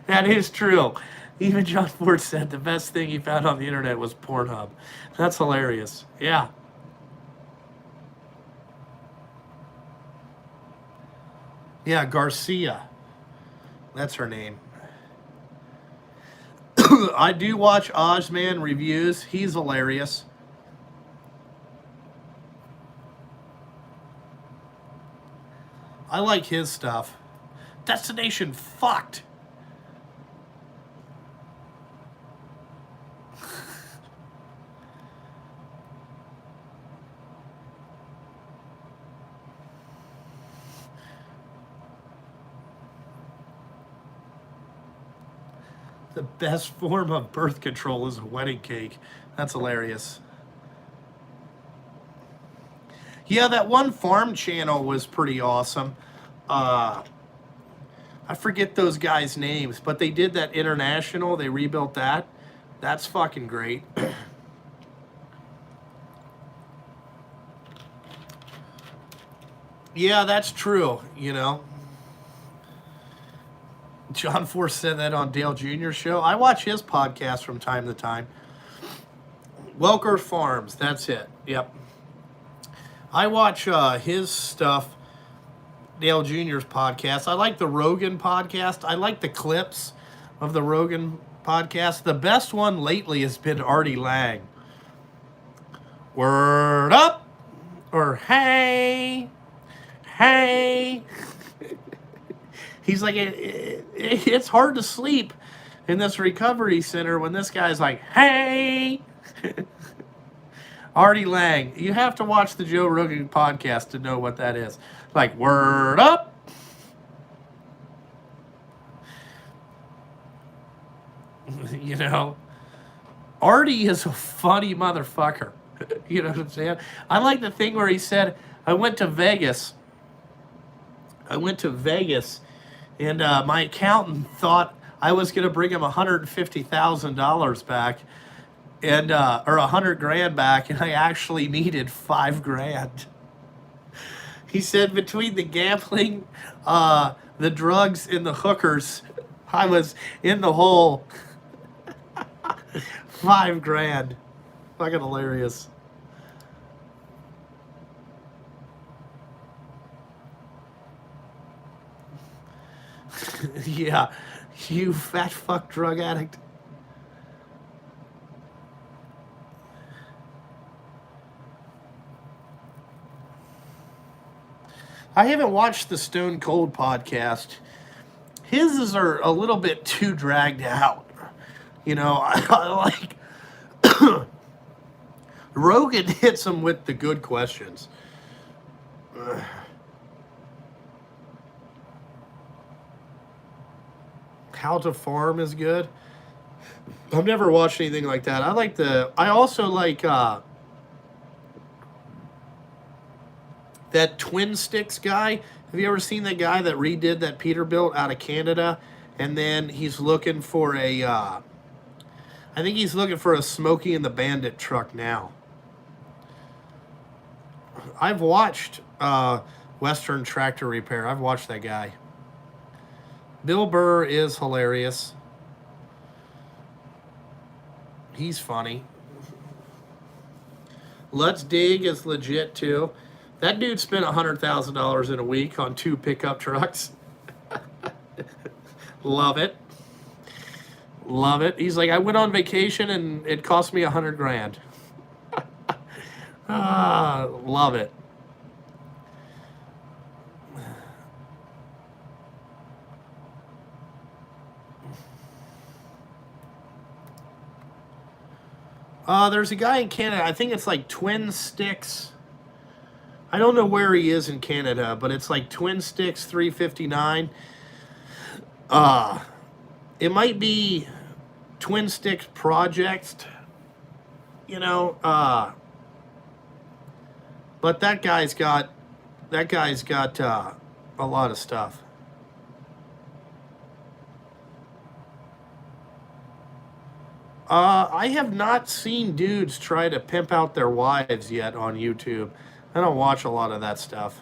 That is true. Even John Ford said the best thing he found on the internet was Pornhub. That's hilarious. Yeah. Yeah, Garcia. That's her name. I do watch Ozman reviews. He's hilarious. I like his stuff. Destination fucked. The best form of birth control is a wedding cake. That's hilarious. Yeah, that one farm channel was pretty awesome. I forget those guys' names, but they did that international. They rebuilt that. That's fucking great. Yeah, that's true, you know. John Force said that on Dale Jr.'s show. I watch his podcast from time to time. Welker Farms, that's it. Yep. I watch his stuff, Dale Jr.'s podcast. I like the Rogan podcast. I like the clips of the Rogan podcast. The best one lately has been Artie Lang. Word up! Or hey! Hey! He's like, it's hard to sleep in this recovery center when this guy's like, hey! Artie Lang. You have to watch the Joe Rogan podcast to know what that is. Like, word up! You know? Artie is a funny motherfucker. You know what I'm saying? I like the thing where he said, I went to Vegas, and my accountant thought I was going to bring him $150,000 back, and or $100,000 back, and I actually needed $5,000. He said between the gambling, the drugs, and the hookers, I was in the hole. $5,000. Fucking hilarious. Yeah, you fat fuck drug addict. I haven't watched the Stone Cold podcast. His are a little bit too dragged out. You know, I like Rogan hits him with the good questions. How to Farm is good. I've never watched anything like that. I also like that Twin Sticks guy. Have you ever seen that guy that redid that Peterbilt out of Canada? And then he's looking for I think he's looking for a Smokey and the Bandit truck now. I've watched Western Tractor Repair. I've watched that guy. Bill Burr is hilarious. He's funny. Let's Dig is legit too. That dude spent $100,000 in a week on 2 pickup trucks. Love it. Love it. He's like, I went on vacation and it cost me $100,000. Love it. There's a guy in Canada. I think it's like Twin Sticks. I don't know where he is in Canada, but it's like Twin Sticks 359. It might be Twin Sticks Project, you know. But that guy's got a lot of stuff. I have not seen dudes try to pimp out their wives yet on YouTube. I don't watch a lot of that stuff.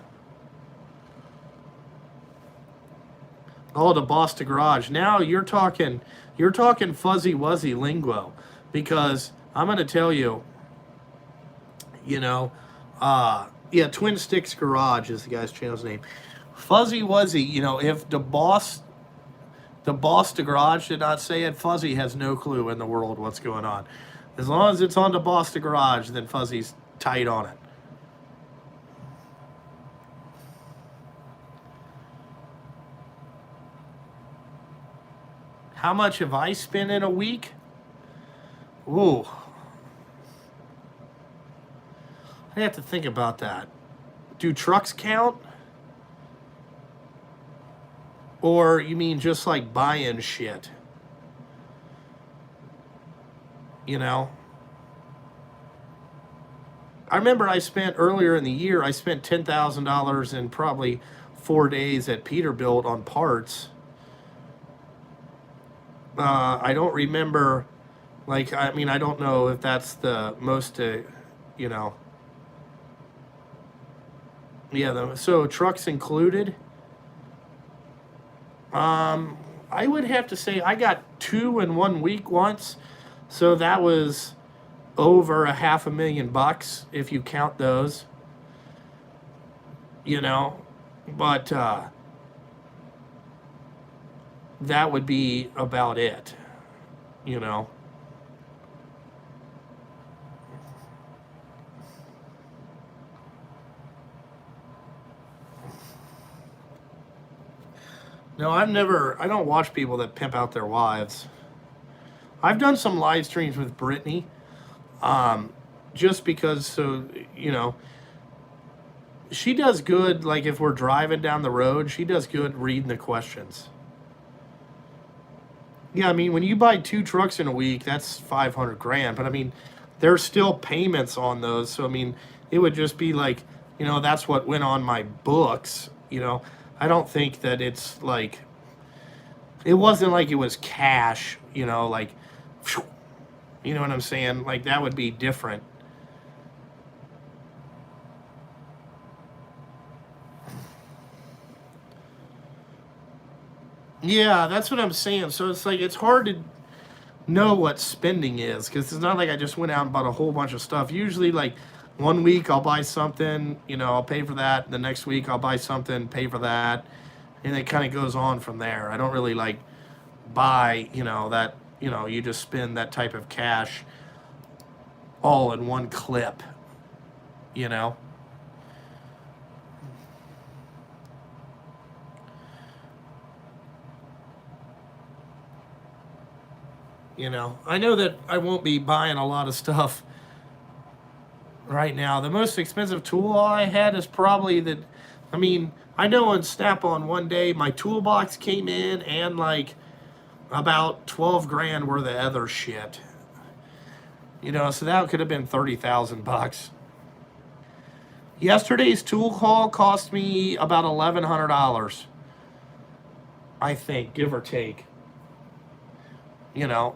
Oh, the Boss to Garage. Now you're talking fuzzy wuzzy lingo, because I'm gonna tell you, you know, yeah, Twin Sticks Garage is the guy's channel's name. Fuzzy wuzzy, you know, if the boss to Garage did not say it, Fuzzy has no clue in the world what's going on. As long as it's on the Boss to Garage, then Fuzzy's tight on it. How much have I spent in a week? Ooh. I have to think about that. Do trucks count? Or you mean just like buying shit? You know? I remember earlier in the year, I spent $10,000 in probably 4 days at Peterbilt on parts. I don't remember, I don't know if that's the most, you know. Yeah, so trucks included. I would have to say I got 2 in 1 week once, so that was over $500,000 if you count those. You know, but that would be about it, you know. No, I don't watch people that pimp out their wives. I've done some live streams with Brittany, just because, so, you know, she does good, like if we're driving down the road, she does good reading the questions. Yeah, I mean, when you buy 2 trucks in a week, that's $500,000. But I mean, there's still payments on those. So I mean, it would just be like, you know, that's what went on my books. You know, I don't think that it's like, it wasn't like it was cash. You know, like, you know what I'm saying? Like that would be different. Yeah, that's what I'm saying. So it's like, it's hard to know what spending is, because it's not like I just went out and bought a whole bunch of stuff. Usually, like, 1 week I'll buy something, you know, I'll pay for that. The next week I'll buy something, pay for that. And it kind of goes on from there. I don't really like buy, you know, that, you know, you just spend that type of cash all in one clip, you know. You know, I know that I won't be buying a lot of stuff right now. The most expensive tool I had is probably the, I mean, I know on Snap-on one day my toolbox came in and like about $12,000 worth of other shit. You know, so that could have been $30,000. Yesterday's tool haul cost me about $1,100, I think, give or take. You know,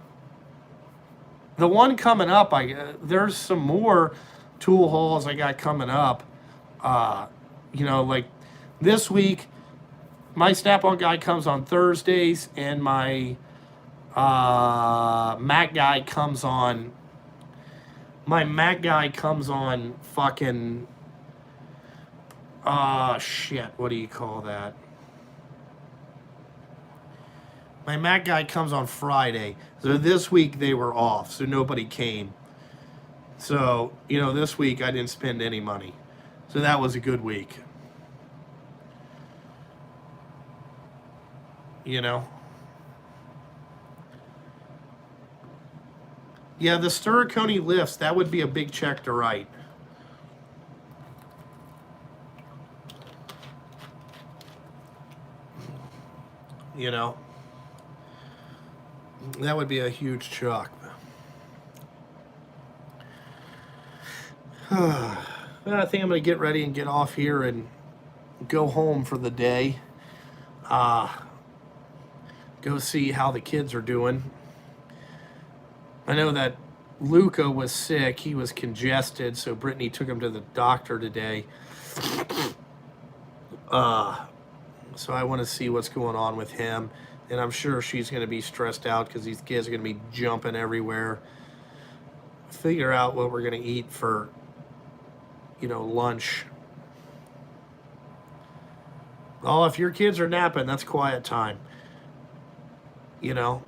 the one coming up, there's some more tool hauls I got coming up. You know, like this week, My Snap-on guy comes on Thursdays, and my Mac guy comes on. My Mac guy comes on fucking. Shit. What do you call that? My Mac guy comes on Friday. So this week they were off, so nobody came. So, this week I didn't spend any money. So that was a good week. Yeah, the Stericone lifts, that would be a big check to write. That would be a huge chuck. I think I'm going to get ready and get off here and go home for the day. Go see how the kids are doing. I know that Luca was sick. He was congested, so Brittany took him to the doctor today. So I want to see what's going on with him. And I'm sure she's going to be stressed out because these kids are going to be jumping everywhere. Figure out what we're going to eat for, lunch. Oh, if your kids are napping, that's quiet time. Yeah,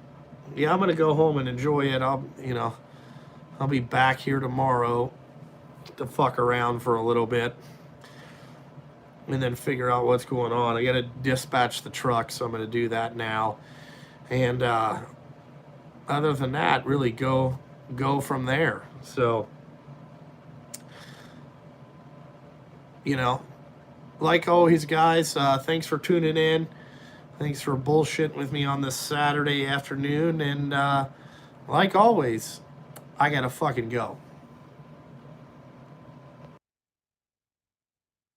I'm going to go home and enjoy it. I'll be back here tomorrow to fuck around for a little bit and then figure out what's going on. I got to dispatch the truck, so I'm going to do that now. And other than that, really go from there. So, like always, guys, thanks for tuning in. Thanks for bullshitting with me on this Saturday afternoon. And like always, I got to fucking go.